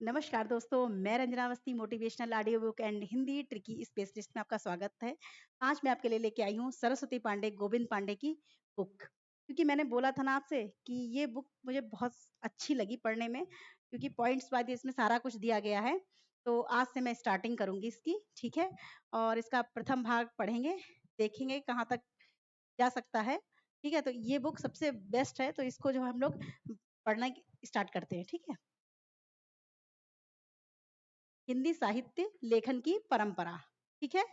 नमस्कार दोस्तों, मैं Ranjana Awasthi motivational audio book and Hindi tricky specialist में आपका स्वागत है। आज मैं आपके लिए लेके आई हूँ सरस्वती पांडे, गोविंद पांडे की बुक। क्योंकि मैंने बोला था ना आपसे कि ये बुक मुझे बहुत अच्छी लगी पढ़ने में, क्योंकि पॉइंट्स वाइज इसमें सारा कुछ दिया गया है। तो आज से मैं स्टार्टिंग करूंगी इसकी, ठीक है? और इसका प्रथम भाग पढ़ेंगे, देखेंगे कहाँ तक जा सकता है। ठीक है, तो ये बुक सबसे बेस्ट है, तो इसको जो हम लोग पढ़ना स्टार्ट करते हैं, ठीक है? हिंदी साहित्य लेखन की परंपरा, ठीक है?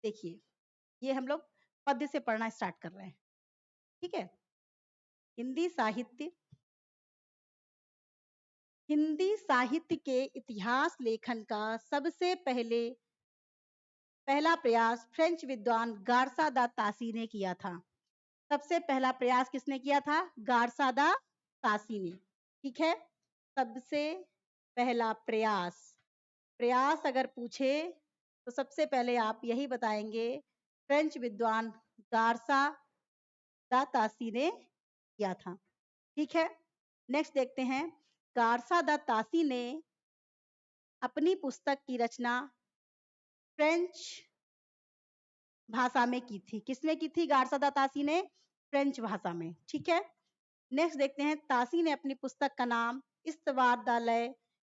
देखिए, ये हम लोग पद्य से पढ़ना स्टार्ट कर रहे हैं, ठीक है? हिंदी साहित्य हिंदी साहित्य के इतिहास लेखन का सबसे पहला प्रयास फ्रेंच विद्वान गार्सा दा तासी ने किया था। सबसे पहला प्रयास किसने किया था? गार्सा दा तासी ने, ठीक है? सबसे पहला प्रयास प्रयास अगर पूछे तो सबसे पहले आप यही बताएंगे, फ्रेंच विद्वान गार्सा दा तासी ने किया था, ठीक है? नेक्स्ट देखते हैं, गार्सा दा तासी ने अपनी पुस्तक की रचना फ्रेंच भाषा में की थी। किसमें की थी? गार्सा दा तासी ने फ्रेंच भाषा में, ठीक है? नेक्स्ट देखते हैं, तासी ने अपनी पुस्तक का नाम इस्तवार दा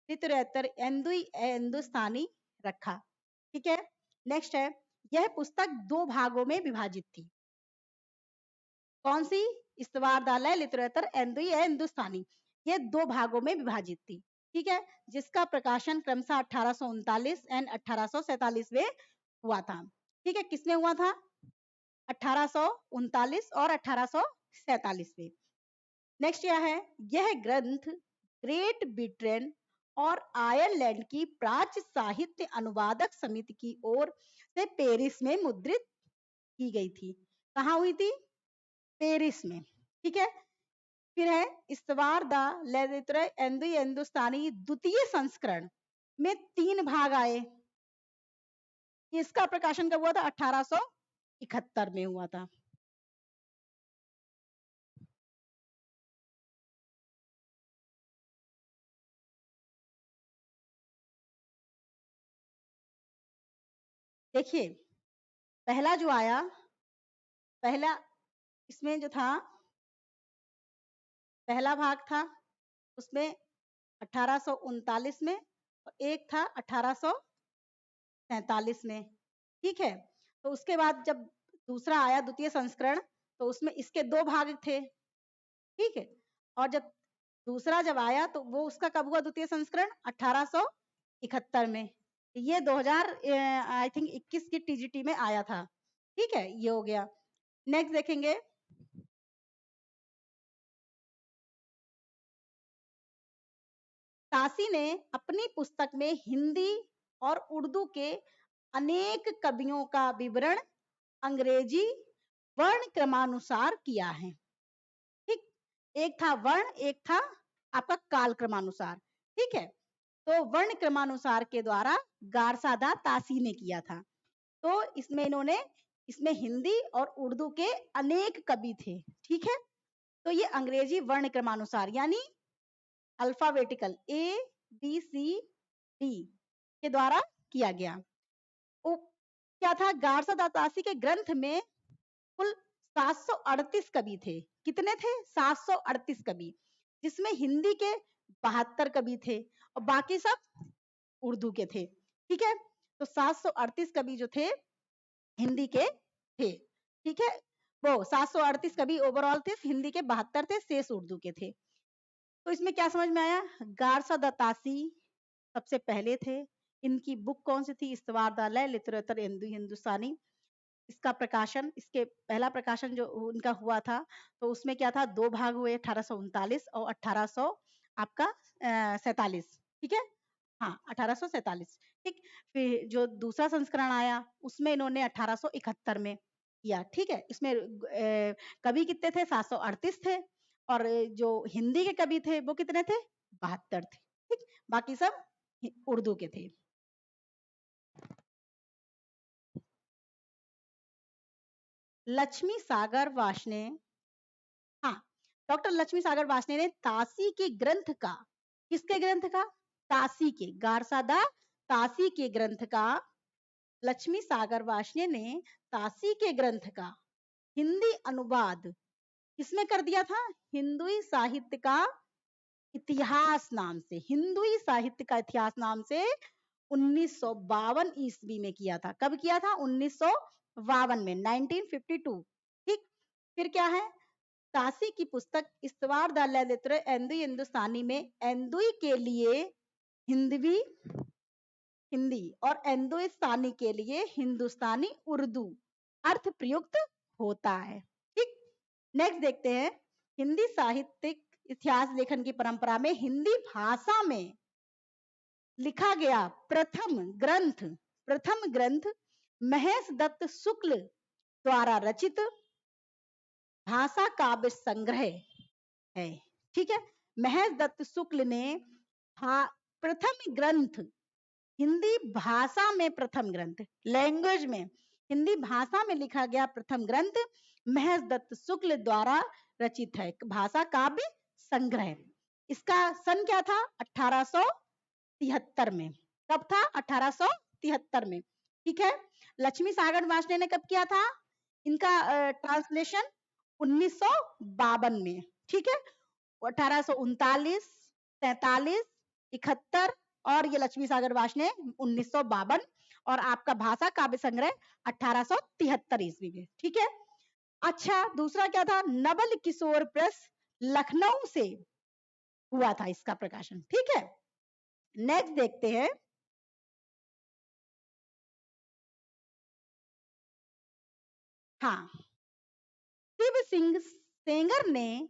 लिटरेचर हिंदुस्तानी रखा, ठीक है? नेक्स्ट है, यह पुस्तक 2 भागों में विभाजित थी। कौन सी? इस्तवार दा लिटरेचर हिंदुस्तानी, ये 2 भागों में विभाजित थी, ठीक है? जिसका प्रकाशन क्रमशः 1839 एंड 1847 में हुआ था, ठीक है? किसमें हुआ था? 1839 और 1847 में। नेक्स्ट क्या है? यह ग्रंथ ग्रेट ब्रिटेन और आयरलैंड की प्राच्य साहित्य अनुवादक समिति की ओर से पेरिस में मुद्रित की गई थी। कहाँ हुई थी? पेरिस में, ठीक है? फिर है इस्तवार द हिंदुस्तानी द्वितीय संस्करण में 3 भाग आए। इसका प्रकाशन कब हुआ था? 1871 में हुआ था। देखिए, पहला जो आया, पहला इसमें जो था, पहला भाग था उसमें 1839 में और एक था 1847 में, ठीक है? तो उसके बाद जब दूसरा आया द्वितीय संस्करण, तो उसमें इसके 2 भाग थे, ठीक है? और जब दूसरा जब आया तो वो उसका कब हुआ द्वितीय संस्करण? 1871 में। ये 2000 आई थिंक 21 की टीजीटी में आया था, ठीक है? ये हो गया। नेक्स्ट देखेंगे, तासी ने अपनी पुस्तक में हिंदी और उर्दू के अनेक कवियों का विवरण अंग्रेजी वर्ण क्रमानुसार किया है, ठीक? एक था वर्ण, एक था आपका काल क्रमानुसार, ठीक है? तो वर्ण क्रमानुसार के द्वारा गारसादा तासी ने किया था। तो इसमें हिंदी और उर्दू के अनेक कवि थे, ठीक है? तो ये अंग्रेजी वर्ण क्रमानुसार यानी अल्फाबेटिकल ABCD के द्वारा किया गया। क्या था? गारसा दातासी के ग्रंथ में कुल 738 कवि थे। कितने थे? 738 कवि, जिसमें हिंदी के 72 कवि थे और बाकी सब उर्दू के थे, ठीक है? तो 738 कवि जो थे हिंदी के थे, ठीक है? वो 738 कवि ओवरऑल थे, हिंदी के 72 थे, शेष उर्दू के थे। तो इसमें क्या समझ में आया? गारसा दत्तासी सबसे पहले थे। इनकी बुक कौन सी थी? इस्तवार द लिटरेचर हिंदुस्तानी। इसका प्रकाशन, इसके पहला प्रकाशन जो उनका हुआ था, तो उसमें क्या था? 2 भाग हुए, 1839 और 1800 आपका 47, ठीक है? हाँ, 1847, ठीक? फिर जो दूसरा संस्करण आया, उसमें इन्होंने 1871 में किया, ठीक है? इसमें कवि कितने थे? 738 थे और जो हिंदी के कवि थे वो कितने थे? 72 थे, ठीक? बाकी सब उर्दू के थे। लक्ष्मी सागर वार्ष्णेय, हाँ, डॉक्टर लक्ष्मी सागर वार्ष्णेय ने तासी के ग्रंथ का किसके ग्रंथ का? तासी के, गारसादा तासी के ग्रंथ का, लक्ष्मी सागर वार्ष्णेय ने तासी के ग्रंथ का हिंदी अनुवाद किसमें कर दिया था? हिंदुई साहित्य का इतिहास नाम से, हिंदुई साहित्य का इतिहास नाम से 1952 ईस्वी में किया था। कब किया था? 1952 में, 1952। ठीक, फिर क्या है? तासी की पुस्तक इस्तवार द ललित्र एंदुई हिंदुस्तानी में एंदुई के लिए हिंदवी हिंदी और एंदोस्तानी के लिए हिंदुस्तानी उर्दू अर्थ प्रयुक्त होता है। ठीक, नेक्स्ट देखते हैं। हिंदी साहित्यिक इतिहास लेखन की परंपरा में हिंदी भाषा में लिखा गया प्रथम ग्रंथ महेश दत्त शुक्ल द्वारा रचित भाषा काव्य संग्रह है। ठीक है, महेश दत्त शुक्ल ने प्रथम ग्रंथ, हिंदी भाषा में प्रथम ग्रंथ, लैंग्वेज में हिंदी भाषा में लिखा गया प्रथम ग्रंथ महेश दत्त शुक्ल द्वारा रचित है, भाषा काव्य संग्रह। इसका सन क्या था? 1873 में। कब था? 1873 में। ठीक है, लक्ष्मी सागर वार्ष्णेय ने कब किया था इनका ट्रांसलेशन? 1952 में। ठीक है, 1839, 47, 71 और ये लक्ष्मी सागर वार्ष्णेय 1952 और आपका भाषा काव्य संग्रह 1873 ईस्वी में। ठीक है, अच्छा दूसरा क्या था? नवल किशोर प्रेस लखनऊ से हुआ था इसका प्रकाशन। ठीक है, नेक्स्ट देखते हैं। हाँ, शिव सिंह सेंगर ने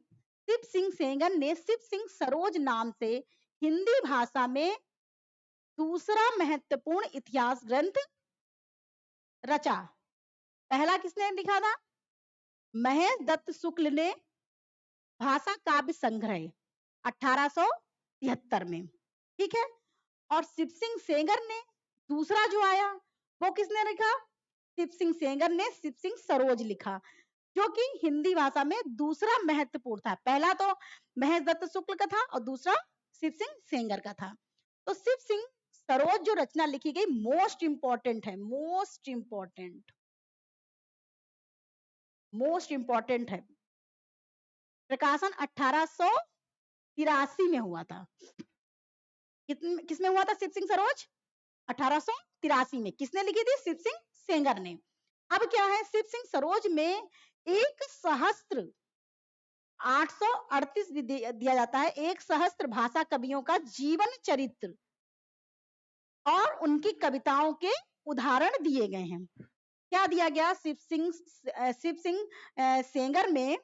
शिव सिंह सरोज नाम से हिंदी भाषा में दूसरा महत्वपूर्ण इतिहास ग्रंथ रचा। पहला किसने लिखा था? महेश दत्त शुक्ल ने भाषा काव्य संग्रह 1873 में। ठीक है, और शिव सिंह सेंगर ने दूसरा जो आया वो किसने लिखा? शिव सिंह सेंगर ने शिव सिंह सरोज लिखा, जो कि हिंदी भाषा में दूसरा महत्वपूर्ण था। पहला तो महेश दत्त शुक्ल का था और दूसरा शिव सिंह सेंगर का था। तो शिव सिंह सरोज जो रचना लिखी गई मोस्ट इंपॉर्टेंट है, मोस्ट इंपॉर्टेंट है। प्रकाशन 1883 में हुआ था। किसमें हुआ था? शिव सिंह सरोज 1883 में। किसने लिखी थी? शिव सिंह सेंगर ने। अब क्या है? शिव सिंह सरोज में 1838 दिया जाता है, 1 सहस्त्र भाषा कवियों का जीवन चरित्र और उनकी कविताओं के उदाहरण दिए गए हैं। क्या दिया गया? शिव सिंह सेंगर में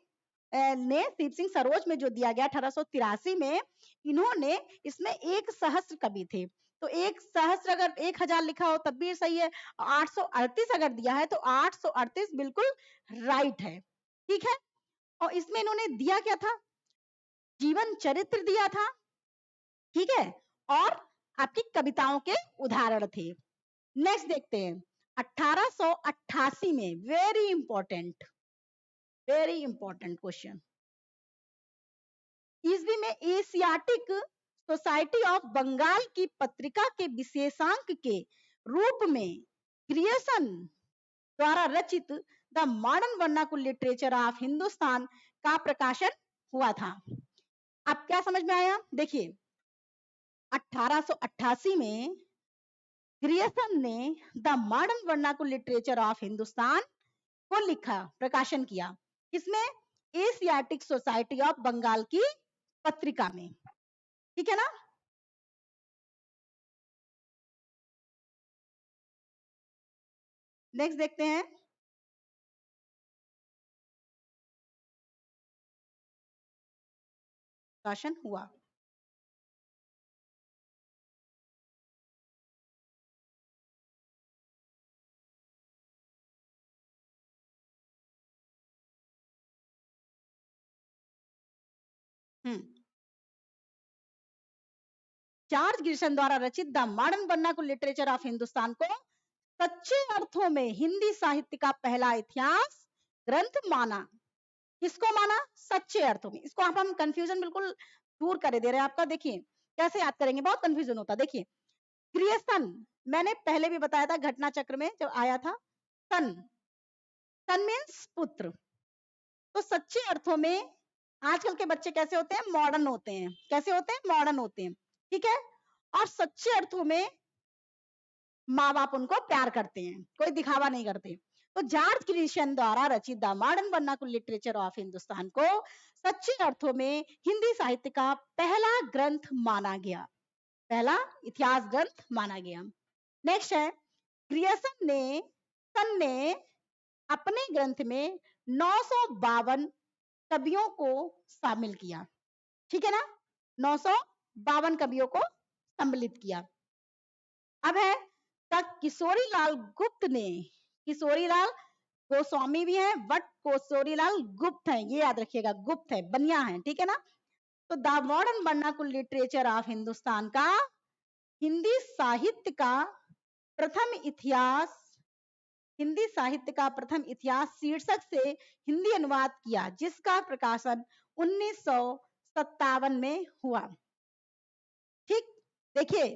शिव सिंह सरोज में जो दिया गया 1883 में, इन्होंने इसमें 1 सहस्त्र कवि थे। तो 1 सहस्त्र अगर 1000 लिखा हो तब भी सही है, 838 अगर दिया है तो 838 बिल्कुल राइट है। ठीक है, और इसमें इन्होंने दिया क्या था? जीवन चरित्र दिया था। ठीक है, और आपकी कविताओं के उदाहरण थे। नेक्स्ट देखते हैं 1888 में, वेरी इंपॉर्टेंट क्वेश्चन। ईस्वी में एशियाटिक सोसाइटी ऑफ बंगाल की पत्रिका के विशेषांक के रूप में ग्रियर्सन द्वारा रचित the modern vernacular literature of Hindustan का प्रकाशन हुआ था। अब क्या समझ में आया? देखिए 1888 में ग्रियर्सन ने the modern vernacular literature of Hindustan को लिखा, प्रकाशन किया। किसमें? एशियाटिक सोसाइटी ऑफ बंगाल की पत्रिका में। ठीक है ना? नेक्स्ट देखते हैं। प्रकाशन हुआ। चार्ल्स गिब्सन द्वारा रचित the modern vernacular literature of Hindustan को सच्चे अर्थों में हिंदी साहित्य का पहला इतिहास ग्रंथ माना। किसको माना? सच्चे अर्थों में। इसको हम कंफ्यूजन बिल्कुल दूर कर दे रहे हैं आपका। देखिए कैसे याद करेंगे, बहुत कंफ्यूजन होता है। देखिए क्रिएशन, मैंने पहले भी बताया था घटना चक्र में जब आया था, सन, सन मीन्स पुत्र। तो सच्चे अर्थों में आजकल के बच्चे कैसे होते हैं, मॉडर्न होते हैं। कैसे होते हैं, मॉडर्न होते हैं, ठीक है। और सच्चे अर्थों में माँ बाप उनको प्यार करते हैं, कोई दिखावा नहीं करते। तो जॉर्ज क्रिशन द्वारा रचित the modern vernacular literature of Hindustan को सच्चे अर्थों में हिंदी साहित्य का पहला ग्रंथ माना गया, पहला इतिहास ग्रंथ माना गया। नेक्स्ट है, ग्रियर्सन ने, सन ने अपने ग्रंथ में 952 कवियों को शामिल किया, ठीक है ना, 952 कवियों को सम्मिलित किया। अब है तक किशोरीलाल गुप्त ने, किशोरीलाल गोस्वामी भी है बट किशोरीलाल गुप्त है, ये याद रखिएगा, गुप्त है, बनिया है, ठीक है ना। तो the modern vernacular literature of Hindustan का हिंदी साहित्य का प्रथम इतिहास, हिंदी साहित्य का प्रथम इतिहास शीर्षक से हिंदी अनुवाद किया, जिसका प्रकाशन 1957 में हुआ। ठीक, देखिए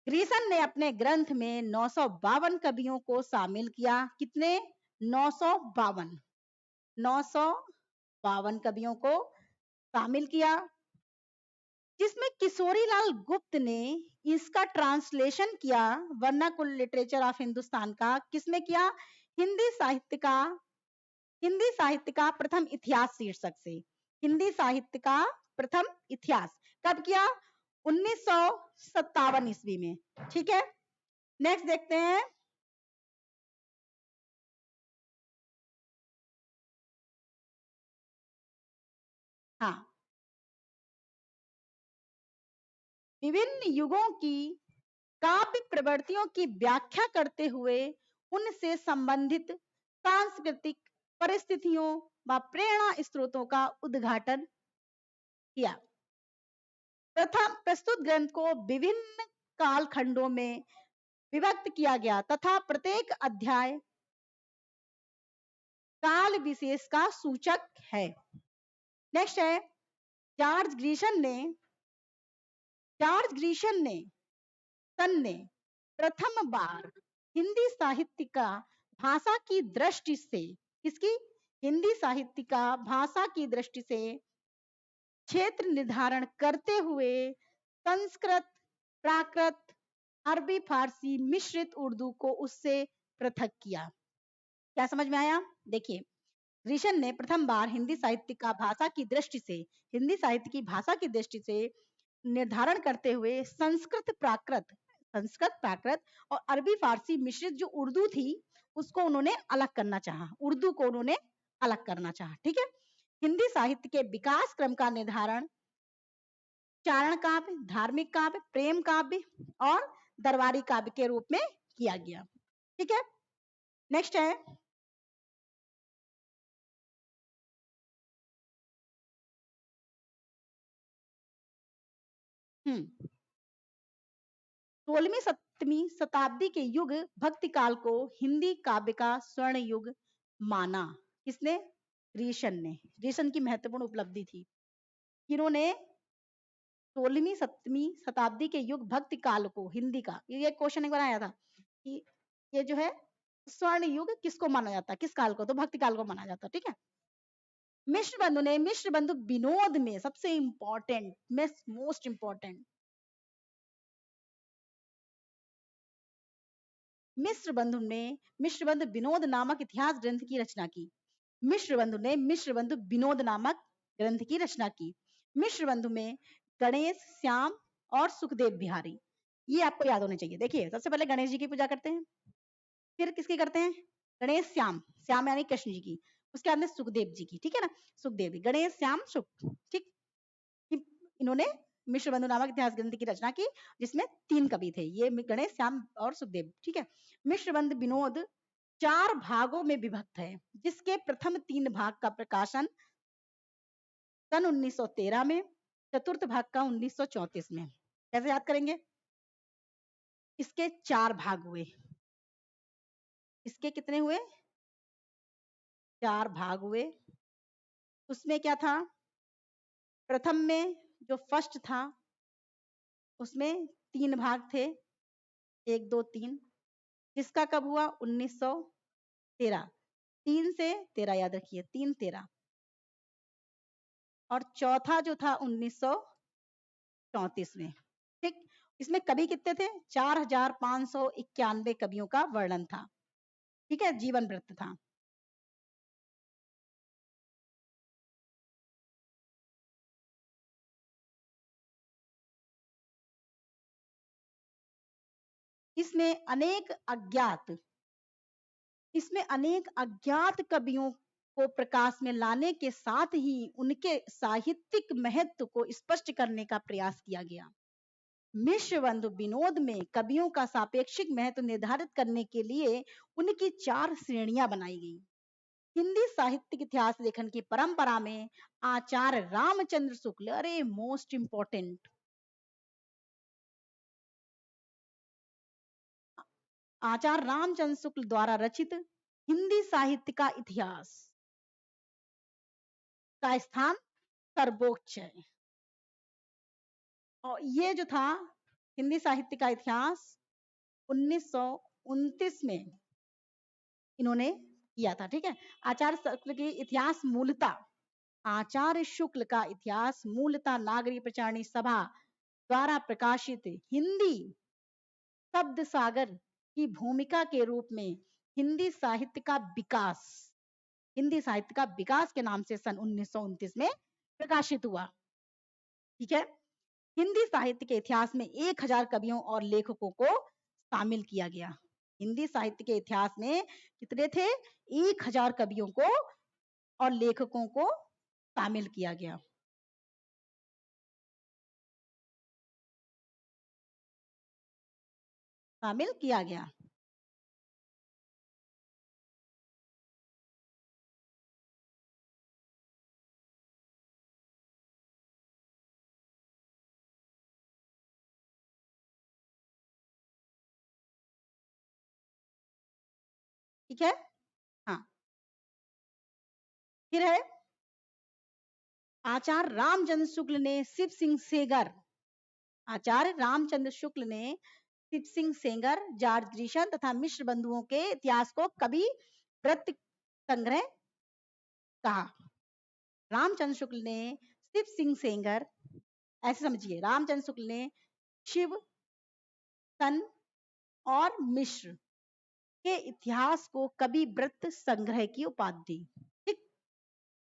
ग्रियर्सन ने अपने ग्रंथ में 952 कवियों को शामिल किया। कितने, 952, 952 कवियों को शामिल किया, जिसमें किशोरीलाल गुप्त ने इसका ट्रांसलेशन किया वर्नाकुलर लिटरेचर ऑफ हिंदुस्तान का, किसमें किया, हिंदी साहित्य का, हिंदी साहित्य का प्रथम इतिहास शीर्षक से, हिंदी साहित्य का प्रथम इतिहास कब किया, 1957 ईस्वी में, ठीक है। नेक्स्ट देखते हैं, हाँ, विभिन्न युगों की काव्य प्रवृत्तियों की व्याख्या करते हुए उनसे संबंधित सांस्कृतिक परिस्थितियों व प्रेरणा स्रोतों का उद्घाटन किया। प्रथम प्रस्तुत ग्रंथ को विभिन्न कालखंडों में विभक्त किया गया तथा प्रत्येक अध्याय काल विशेष का सूचक है। नेक्स्ट है, जॉर्ज ग्रिशन ने, जॉर्ज ग्रिशन ने, सन ने प्रथम बार हिंदी साहित्य का भाषा की दृष्टि से, किसकी, हिंदी साहित्य का भाषा की दृष्टि से क्षेत्र निर्धारण करते हुए संस्कृत, प्राकृत, अरबी, फारसी मिश्रित उर्दू को उससे पृथक किया। क्या समझ में आया, देखिए ग्रिशन ने प्रथम बार हिंदी साहित्य का भाषा की दृष्टि से, हिंदी साहित्य की भाषा की दृष्टि से निर्धारण करते हुए संस्कृत, प्राकृत, संस्कृत, प्राकृत और अरबी फारसी मिश्रित जो उर्दू थी उसको उन्होंने अलग करना चाहा, उर्दू को उन्होंने अलग करना चाहा, ठीक है। हिंदी साहित्य के विकास क्रम का निर्धारण चारण काव्य, धार्मिक काव्य, प्रेम काव्य और दरबारी काव्य के रूप में किया गया, ठीक है। नेक्स्ट है, हम्म 16वीं 17वीं शताब्दी के युग भक्ति काल को हिंदी काव्य का स्वर्ण युग माना, किसने, ग्रिशन ने। ग्रिशन की महत्वपूर्ण उपलब्धि थी, इन्होंने 16वीं 17वीं शताब्दी के युग भक्ति काल को हिंदी का, ये क्वेश्चन एक बार आया था कि ये जो है स्वर्ण युग किसको माना जाता, किस काल को, तो भक्ति काल को माना जाता, ठीक है। मिश्र बंधु ने, मिश्र बंधु विनोद में सबसे इंपॉर्टेंट, मोस्ट इंपॉर्टेंट, मिश्र बंधु ने मिश्र बंधु विनोद नामक इतिहास ग्रंथ की रचना की। मिश्र बंधु ने मिश्र बंधु विनोद नामक ग्रंथ की रचना की। मिश्र बंधु में गणेश, श्याम और सुखदेव बिहारी, ये आपको याद होने चाहिए। देखिए सबसे पहले गणेश जी की पूजा करते हैं, फिर किसकी करते हैं, गणेश श्याम, श्याम यानी कृष्ण जी की, उसके बाद में सुखदेव जी की, ठीक है ना, सुखदेव जी, गणेश श्याम सुख, ठीक। इन्होंने मिश्र बंधु नामक इतिहास ग्रंथ की रचना की, जिसमें 3 कवि थे, ये गणेश, श्याम और सुखदेव, ठीक है। मिश्र बंधु विनोद 4 भागों में विभक्त है, जिसके प्रथम 3 भाग का प्रकाशन सन 1913 में, चतुर्थ भाग का 1934 में। कैसे याद करेंगे, इसके 4 भाग हुए, इसके कितने हुए, 4 भाग हुए। उसमें क्या था, प्रथम में जो फर्स्ट था उसमें 3 भाग थे, 1 2 3, जिसका कब हुआ 1913, 3 से 13 याद रखिए, 3 13। और चौथा जो था 1934 में। ठीक, इसमें कवि कितने थे? 4591 कवियों का वर्णन था। ठीक है, जीवन वृत्त था। इसमें अनेक अज्ञात इसमें अनेक अज्ञात कवियों को प्रकाश में लाने के साथ ही उनके साहित्यिक महत्व को स्पष्ट करने का प्रयास किया गया। मिश्र बंधु विनोद में कवियों का सापेक्षिक महत्व निर्धारित करने के लिए उनकी 4 श्रेणियां बनाई गई। हिंदी साहित्यिक इतिहास लेखन की परंपरा में आचार्य रामचंद्र शुक्ल, अरे मोस्ट इंपोर्टेंट, आचार्य रामचंद्र शुक्ल द्वारा रचित हिंदी साहित्य का इतिहास का स्थान सर्वोच्च है। और ये जो था हिंदी साहित्य का इतिहास 1929 में इन्होंने किया था। ठीक है, आचार्य शुक्ल की इतिहास मूलतः आचार्य शुक्ल का इतिहास मूलतः नागरी प्रचारणी सभा द्वारा प्रकाशित हिंदी शब्द सागर की भूमिका के रूप में हिंदी साहित्य का विकास हिंदी साहित्य का विकास के नाम से सन 1929 में प्रकाशित हुआ। ठीक है, हिंदी साहित्य के इतिहास में 1000 कवियों और लेखकों को शामिल किया गया। हिंदी साहित्य के इतिहास में कितने थे? 1000 कवियों को और लेखकों को शामिल किया गया। शामिल किया गया। ठीक है, हाँ, फिर है आचार्य रामचंद्र शुक्ल ने शिव सिंह सेंगर, आचार्य रामचंद्र शुक्ल ने शिव सिंह सेंगर, जॉर्ज ग्रिशन तथा मिश्र बंधुओं के इतिहास को कवि वृत्त संग्रह कहा। रामचंद्र शुक्ल ने शिव सिंह सेंगर, ऐसे समझिए, रामचंद्र शुक्ल ने शिव, सन और मिश्र के इतिहास को कवि वृत्त संग्रह की उपाधि दी। ठीक,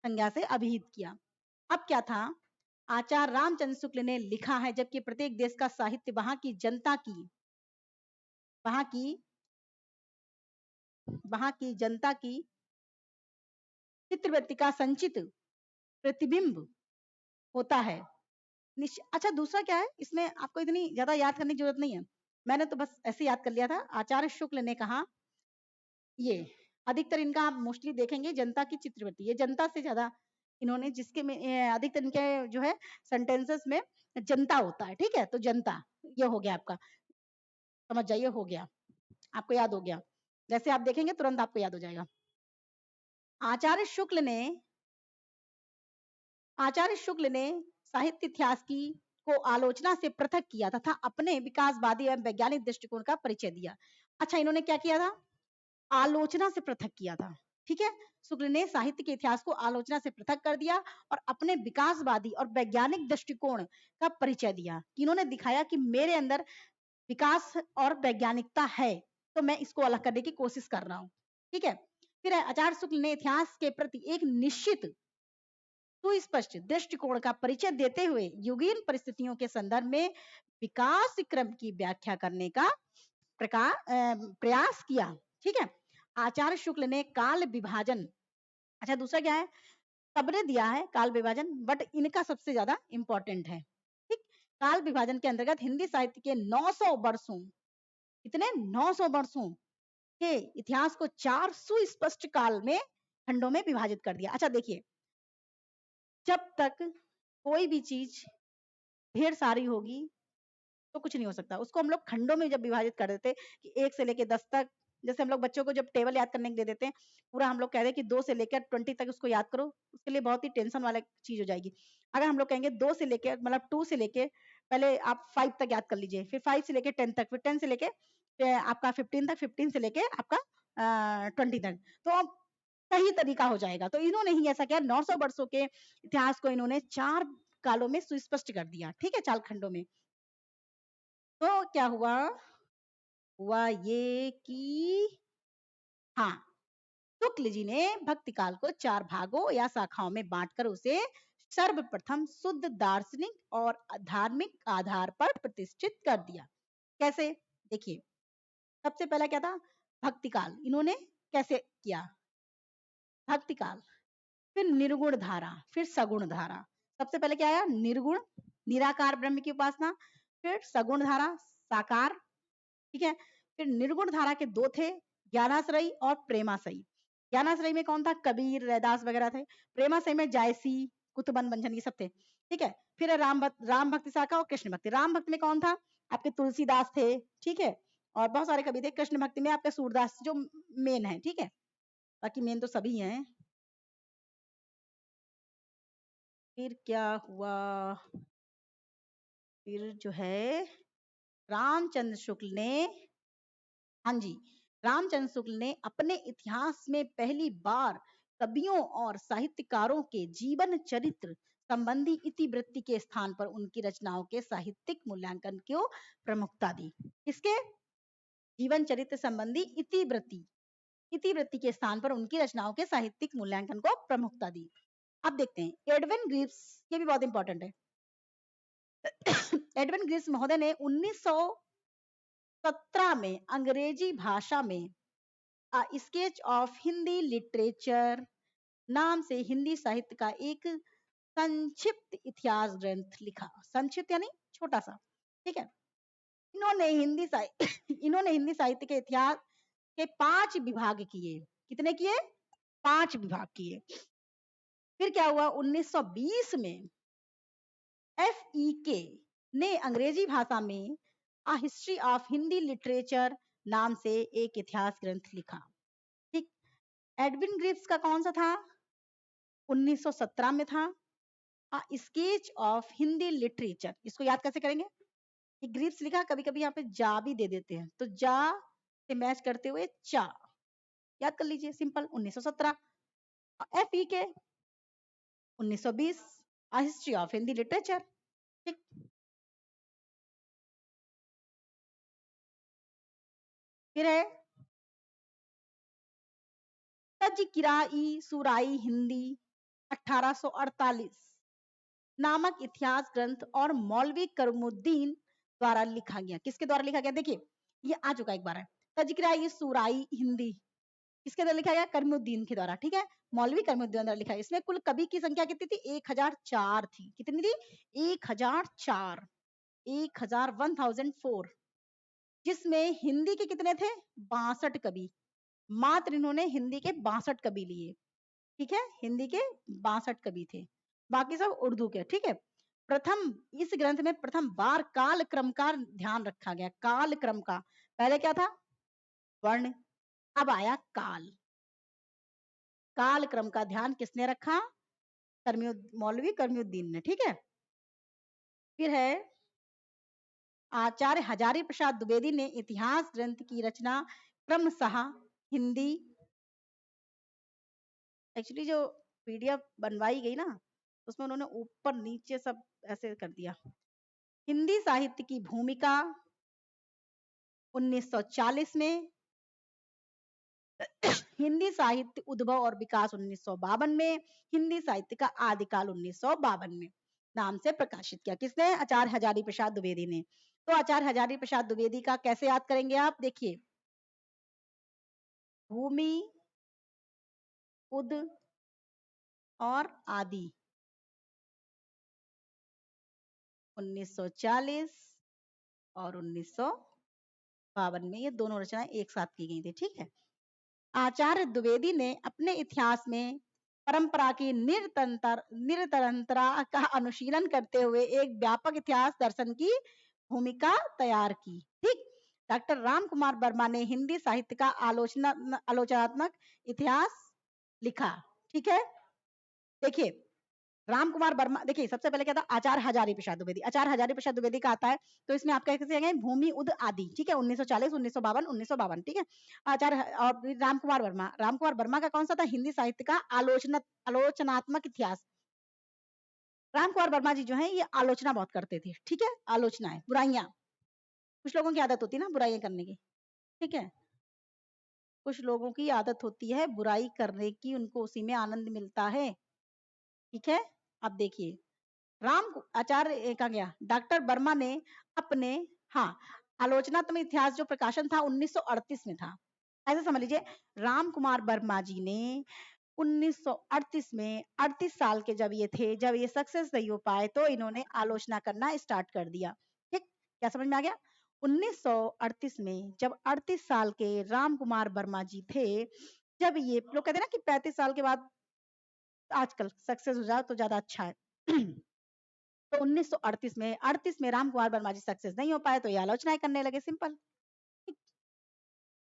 संज्ञा से अभिहित किया। अब क्या था? आचार्य रामचंद्र शुक्ल ने लिखा है, जबकि प्रत्येक देश का साहित्य वहां की जनता की वहां की जनता की चित्रवृत्ति का संचित प्रतिबिंब होता है। अच्छा, दूसरा क्या है इसमें, आपको इतनी ज्यादा याद करने की जरूरत नहीं है, मैंने तो बस ऐसे याद कर लिया था। आचार्य शुक्ल ने कहा, ये अधिकतर इनका आप मोस्टली देखेंगे जनता की चित्रवृत्ति, ये जनता से ज्यादा इन्होंने, जिसके में अधिकतर इनके जो है सेंटेंसेस में जनता होता है। ठीक है, तो जनता, ये हो गया आपका, समझ जाइए, हो गया, आपको याद हो गया, जैसे आप देखेंगे तुरंत आपको याद हो जाएगा। आचार्य शुक्ल ने आचार्य शुक्ल ने साहित्य इतिहास की को आलोचना से पृथक किया तथा अपने विकासवादी एवं वैज्ञानिक दृष्टिकोण का परिचय दिया। अच्छा, इन्होंने क्या किया था? आलोचना से पृथक किया था। ठीक है, शुक्ल ने साहित्य के इतिहास को आलोचना से पृथक कर दिया और अपने विकासवादी और वैज्ञानिक दृष्टिकोण का परिचय दिया। इन्होंने दिखाया कि मेरे अंदर विकास और वैज्ञानिकता है, तो मैं इसको अलग करने की कोशिश कर रहा हूँ। ठीक है, फिर आचार्य शुक्ल ने इतिहास के प्रति एक निश्चित सुस्पष्ट दृष्टिकोण का परिचय देते हुए युगीन परिस्थितियों के संदर्भ में विकास क्रम की व्याख्या करने का प्रयास किया। ठीक है, आचार्य शुक्ल ने काल विभाजन, अच्छा दूसरा क्या है, सबने दिया है काल विभाजन, बट इनका सबसे ज्यादा इंपॉर्टेंट है। ठीक, काल विभाजन के अंतर्गत हिंदी साहित्य के 900 वर्षों, इतने 900 वर्षों के इतिहास को 4 सुस्पष्ट काल में खंडों में विभाजित कर दिया। अच्छा देखिए, जब तक कोई भी चीज ढेर सारी होगी तो कुछ नहीं हो सकता, उसको हम लोग खंडों में जब विभाजित कर देते कि 1 से लेके 10 तक जैसे हम लोग बच्चों को जब टेबल याद करने के दे देते हैं, पूरा हम लोग कह रहे हैं कि 2 से लेकर 20 तक उसको याद करो, उसके लिए बहुत ही टेंशन वाला चीज हो जाएगी। अगर हम लोग कहेंगे 2 से लेके मतलब 2 से लेके पहले आप 5 तक याद कर लीजिए, फिर 5 से लेके 10 तक, फिर 10 से लेके आपका 15 तक, 15 से लेके आपका 20 तक, तो अब सही तरीका हो जाएगा। तो इन्होंने ही ऐसा किया, 900 वर्षों के इतिहास को इन्होंने 4 कालों में सुस्पष्ट कर दिया, ठीक है, 4 खंडों में। तो क्या हुआ? हुआ ये कि हाँ, शुक्ल जी ने भक्ति काल को 4 भागों या शाखाओं में बांटकर उसे सर्वप्रथम शुद्ध दार्शनिक और धार्मिक आधार पर प्रतिष्ठित कर दिया। कैसे? देखिए, सबसे पहला क्या था? भक्ति काल। इन्होंने कैसे किया? भक्ति काल, फिर निर्गुण धारा, फिर सगुण धारा। सबसे पहले क्या आया? निर्गुण, निराकार ब्रह्म की उपासना, फिर सगुण धारा, साकार, ठीक है। फिर निर्गुण धारा के 2 थे, ज्ञानाश्रयी और प्रेमाश्रयी। ज्ञानाश्रयी में कौन था? कबीर, रैदास वगैरह थे। प्रेमाश्रयी में जायसी, कुतुबन बंजन, ये सब थे, ठीक है। फिर राम भक्ति शाखा और कृष्ण भक्ति। राम भक्ति में कौन था? आपके तुलसीदास थे, ठीक है, और बहुत सारे कवि थे। कृष्ण भक्ति में आपके सूरदास जो मेन है, ठीक है, बाकी मेन तो सभी हैं। फिर क्या हुआ? फिर जो है रामचंद्र शुक्ल ने, हाँ जी, रामचंद्र शुक्ल ने अपने इतिहास में पहली बार कवियों और साहित्यकारों के जीवन चरित्र संबंधी इतिवृत्ति के स्थान पर उनकी रचनाओं के साहित्यिक मूल्यांकन को प्रमुखता दी। किसके? जीवन चरित्र संबंधी इतिवृत्ति, इतिवृत्ति के स्थान पर उनकी रचनाओं के साहित्यिक मूल्यांकन को प्रमुखता दी। अब देखते हैं एडविन ग्रीव्स, ये भी बहुत इंपॉर्टेंट है। एडविन ग्रीव्स महोदय ने 1917 में अंग्रेजी भाषा में स्केच ऑफ हिंदी लिटरेचर नाम से हिंदी साहित्य का एक संक्षिप्त इतिहास ग्रंथ लिखा। संक्षिप्त यानी छोटा सा, ठीक है। इन्होंने हिंदी साहित्य इन्होंने हिंदी साहित्य के इतिहास के 5 विभाग किए। कितने किए? 5 विभाग किए। फिर क्या हुआ? 1920 में FEK ने अंग्रेजी भाषा में a history of Hindi literature नाम से एक इतिहास ग्रंथ लिखा, ठीक। एडविन ग्रीव्स का कौन सा था? 1917 में था, a sketch of Hindi literature. इसको याद कैसे करेंगे? ये ग्रीव्स लिखा, कभी कभी यहाँ पे जा भी दे देते हैं, तो जा से मैच करते हुए चा याद कर लीजिए, simple. 1917 FEK 1920 a history of Hindi literature, ठीक। फिर है तजकिराई सुराई हिंदी 1848 नामक इतिहास ग्रंथ और मौलवी करीमुद्दीन द्वारा लिखा गया। किसके द्वारा लिखा गया? देखिए, ये आ चुका एक बार है। तजकिराई सुराई हिंदी किसके द्वारा लिखा गया? करीमुद्दीन के द्वारा, ठीक है, मौलवी करीमुद्दीन द्वारा लिखा है। इसमें कुल कवि की संख्या कितनी थी? 1004 थी। कितनी थी? 1004, 1004, जिसमें हिंदी के कितने थे? 62 कवि। मात्र इन्होंने हिंदी के 62 कवि लिए, ठीक है, हिंदी के 62 कवि थे, बाकी सब उर्दू के, ठीक है। प्रथम इस ग्रंथ में प्रथम बार काल क्रम का ध्यान रखा गया। काल क्रम का, पहले क्या था? वर्ण, अब आया काल। काल क्रम का ध्यान किसने रखा? मौलवी करमुद्दीन ने, ठीक है। फिर है आचार्य हजारी प्रसाद द्विवेदी ने इतिहास ग्रंथ की रचना क्रमशः हिंदी, एक्चुअली जो PDF बनवाई गई ना, उसमें उन्होंने ऊपर नीचे सब ऐसे कर दिया। हिंदी साहित्य की भूमिका 1940 में, हिंदी साहित्य उद्भव और विकास 1952 में, हिंदी साहित्य का आदिकाल 1952 में नाम से प्रकाशित किया। किसने? आचार्य हजारी प्रसाद द्विवेदी ने। तो आचार्य हजारी प्रसाद द्विवेदी का कैसे याद करेंगे आप? देखिए, भूमि, उद और आदि 1940 और 1952 में, ये दोनों रचनाएं एक साथ की गई थी, ठीक है। आचार्य द्विवेदी ने अपने इतिहास में परंपरा की निरंतरता का अनुशीलन करते हुए एक व्यापक इतिहास दर्शन की भूमिका तैयार की, ठीक। डॉक्टर राम कुमार वर्मा ने हिंदी साहित्य का आलोचनात्मक इतिहास लिखा। ठीक है, देखिए राम कुमार वर्मा, देखिए सबसे पहले क्या था, आचार्य हजारी प्रसाद द्विवेदी। आचार्य हजारी प्रसाद द्विवेदी का आता है, तो इसमें आपका कैसे आएंगे, भूमि उद आदि, ठीक है, 1940 1952 1952, ठीक है। और राम कुमार वर्मा, राम कुमार वर्मा का कौन सा था, हिंदी साहित्य का आलोचनात्मक इतिहास। राम कुमार वर्मा जी जो है ये आलोचना बहुत करते थे, ठीक है, आलोचनाएं, बुराइयां, कुछ लोगों की आदत होती है ना बुराइयां करने की, ठीक है, कुछ लोगों की आदत होती है बुराई करने की, उनको उसी में आनंद मिलता है, ठीक है। अब देखिए आचार्य का गया, डॉक्टर वर्मा ने अपने, हाँ, आलोचनात्मक इतिहास जो प्रकाशन था 1938 में था, ऐसे समझ लीजिए राम कुमार वर्मा जी ने 1938 में 38 साल के जब ये थे, जब ये सक्सेस नहीं हो पाए तो इन्होंने आलोचना करना स्टार्ट कर दिया। ठीक, क्या समझ में आ गया। 1938 में जब 38 साल के राम कुमार वर्मा जी थे, जब ये लोग कहते हैं ना कि 35 साल के बाद आजकल सक्सेस हो जाए तो ज्यादा अच्छा है तो 1938 में राम कुमार वर्मा जी सक्सेस नहीं हो पाए तो ये आलोचनाएं करने लगे, सिंपल।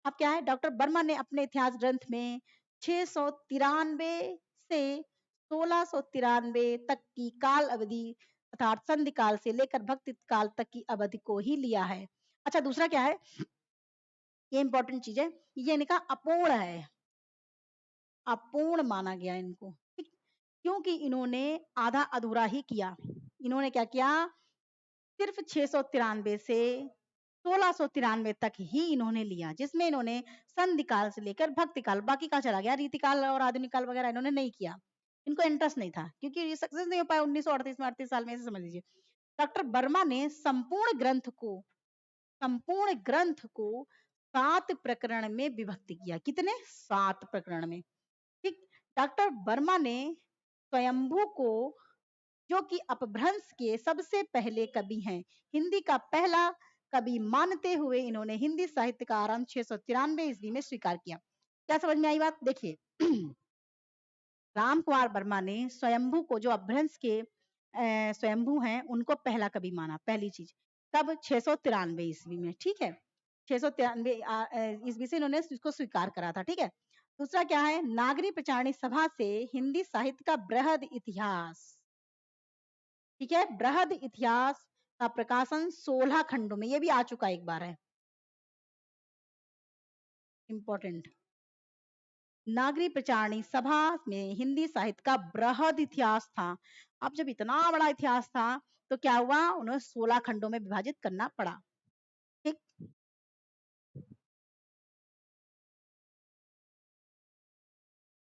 अब क्या है, डॉक्टर वर्मा ने अपने इतिहास ग्रंथ में 693 से 1693 तक की काल अवधि अर्थात संधि काल से लेकर भक्ति काल तक की अवधि को ही लिया है। अच्छा, दूसरा क्या है, ये इंपॉर्टेंट चीज है, ये इनका अपूर्ण है, अपूर्ण माना गया इनको, ठीक, क्योंकि इन्होंने आधा अधूरा ही किया। इन्होंने क्या किया, सिर्फ 693 से 1693 तक ही इन्होंने लिया, जिसमें इन्होंने संधि काल से लेकर भक्ति काल, बाकी का चला गया, रीति काल और आधुनिक काल वगैरह इन्होंने नहीं किया, इनको इंटरेस्ट नहीं था, क्योंकि ये सक्सेस नहीं हो पाया 1938 में, 38 साल में, ऐसे समझ लीजिए। डॉक्टर वर्मा ने संपूर्ण ग्रंथ को 7 प्रकरण में विभक्त किया, कितने, 7 प्रकरण में, ठीक। डॉक्टर वर्मा ने स्वयंभू को, जो कि अपभ्रंश के सबसे पहले कवि हैं, हिंदी का पहला कवि मानते हुए इन्होंने हिंदी साहित्य का आरंभ 693 ईस्वी में स्वीकार किया। क्या समझ में आई बात, देखिए राम कुमार वर्मा ने स्वयंभू को, जो अपभ्रंश के स्वयंभू हैं, उनको पहला कवि माना, पहली चीज, तब 693 ईस्वी में, ठीक है, 693 ईस्वी से इन्होंने इसको स्वीकार करा था, ठीक है। दूसरा क्या है, नागरी प्रचारणी सभा से हिंदी साहित्य का बृहद इतिहास, ठीक है, बृहद इतिहास का प्रकाशन 16 खंडों में, ये भी आ चुका एक बार है, इंपॉर्टेंट। नागरी प्रचारणी सभा में हिंदी साहित्य का बृहद इतिहास था। अब जब इतना बड़ा इतिहास था तो क्या हुआ, उन्हें 16 खंडों में विभाजित करना पड़ा, ठीक।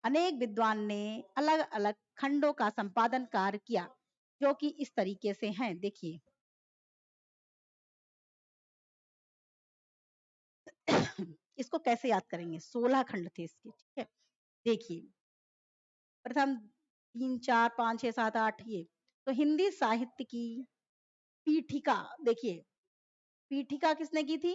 अनेक विद्वान ने अलग अलग खंडों का संपादन कार्य किया, जो कि इस तरीके से हैं, देखिए इसको कैसे याद करेंगे, 16 खंड थे इसके, ठीक है। देखिए प्रथम 3 4 5 6 7 8, ये तो हिंदी साहित्य की पीठिका, देखिए पीठिका किसने की थी,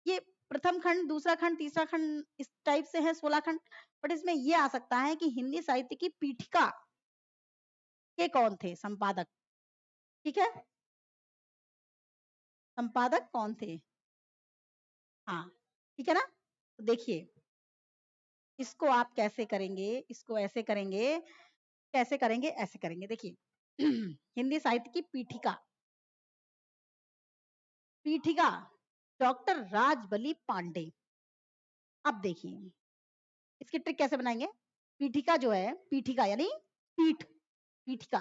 ये प्रथम खंड, दूसरा खंड, तीसरा खंड, इस टाइप से है 16 खंड, बट इसमें ये आ सकता है कि हिंदी साहित्य की पीठिका के कौन थे संपादक, ठीक है, संपादक कौन थे, हाँ, ठीक है ना। तो देखिए इसको आप कैसे करेंगे, इसको ऐसे करेंगे, कैसे करेंगे, ऐसे करेंगे, देखिए हिंदी साहित्य की पीठिका, पीठिका डॉक्टर राजबली पांडे। अब देखिए इसकी ट्रिक कैसे बनाएंगे, पीठिका जो है, पीठिका यानी पीठ, पीठिका,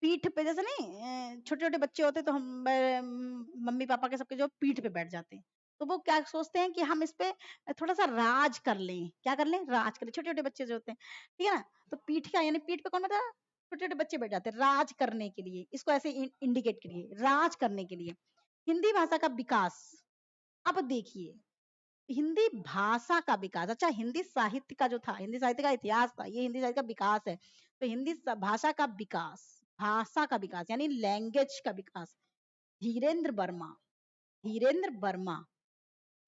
पीठ पे जैसे नहीं छोटे छोटे बच्चे होते तो हम मम्मी पापा के सबके जो पीठ पे बैठ जाते हैं, तो वो क्या सोचते हैं कि हम इस पे थोड़ा सा राज कर लें, क्या कर लें, राज कर लें, छोटे छोटे बच्चे जो होते हैं, ठीक है ना। तो पीठिका यानी पीठ पे कौन बैठा, छोटे छोटे बच्चे बैठ जाते हैं राज करने के लिए, इसको ऐसे इंडिकेट करिए, राज करने के लिए। हिंदी भाषा का विकास, अब देखिए हिंदी भाषा का विकास, अच्छा हिंदी साहित्य का जो था, हिंदी साहित्य का इतिहास था, ये हिंदी साहित्य का विकास है, तो हिंदी भाषा का विकास, भाषा का विकास यानी लैंग्वेज का विकास, धीरेन्द्र वर्मा, धीरेन्द्र वर्मा,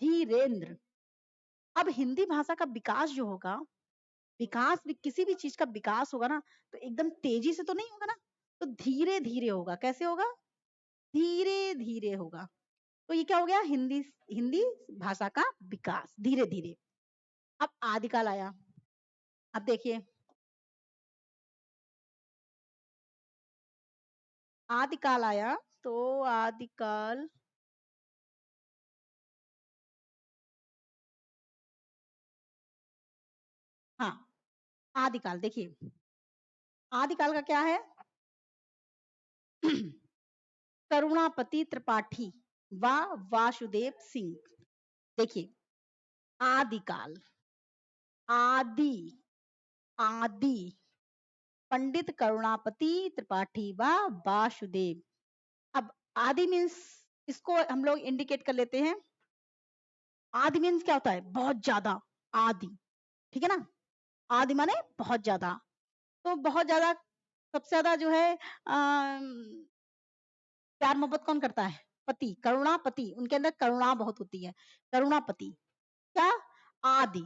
धीरेन्द्र। अब हिंदी भाषा का विकास जो होगा, विकास भी, किसी भी चीज का विकास होगा ना तो एकदम तेजी से तो नहीं होगा ना, तो धीरे धीरे होगा, कैसे होगा, धीरे धीरे होगा। तो ये क्या हो गया, हिंदी हिंदी भाषा का विकास धीरे धीरे। अब आदिकाल आया। अब देखिए आदिकाल आया, तो आदिकाल हाँ आदिकाल देखिए, आदिकाल का क्या है करुणापति त्रिपाठी व वासुदेव सिंह। देखिए आदिकाल, आदि, आदि पंडित करुणापति त्रिपाठी व वासुदेव। अब आदि मीन्स इसको हम लोग इंडिकेट कर लेते हैं, आदि मीन्स क्या होता है, बहुत ज्यादा, आदि, ठीक है ना, आदि माने बहुत ज्यादा। तो बहुत ज्यादा, सबसे ज्यादा जो है प्यार मोहब्बत कौन करता है, पति, करुणापति, उनके अंदर करुणा बहुत होती है, करुणापति। क्या, आदि,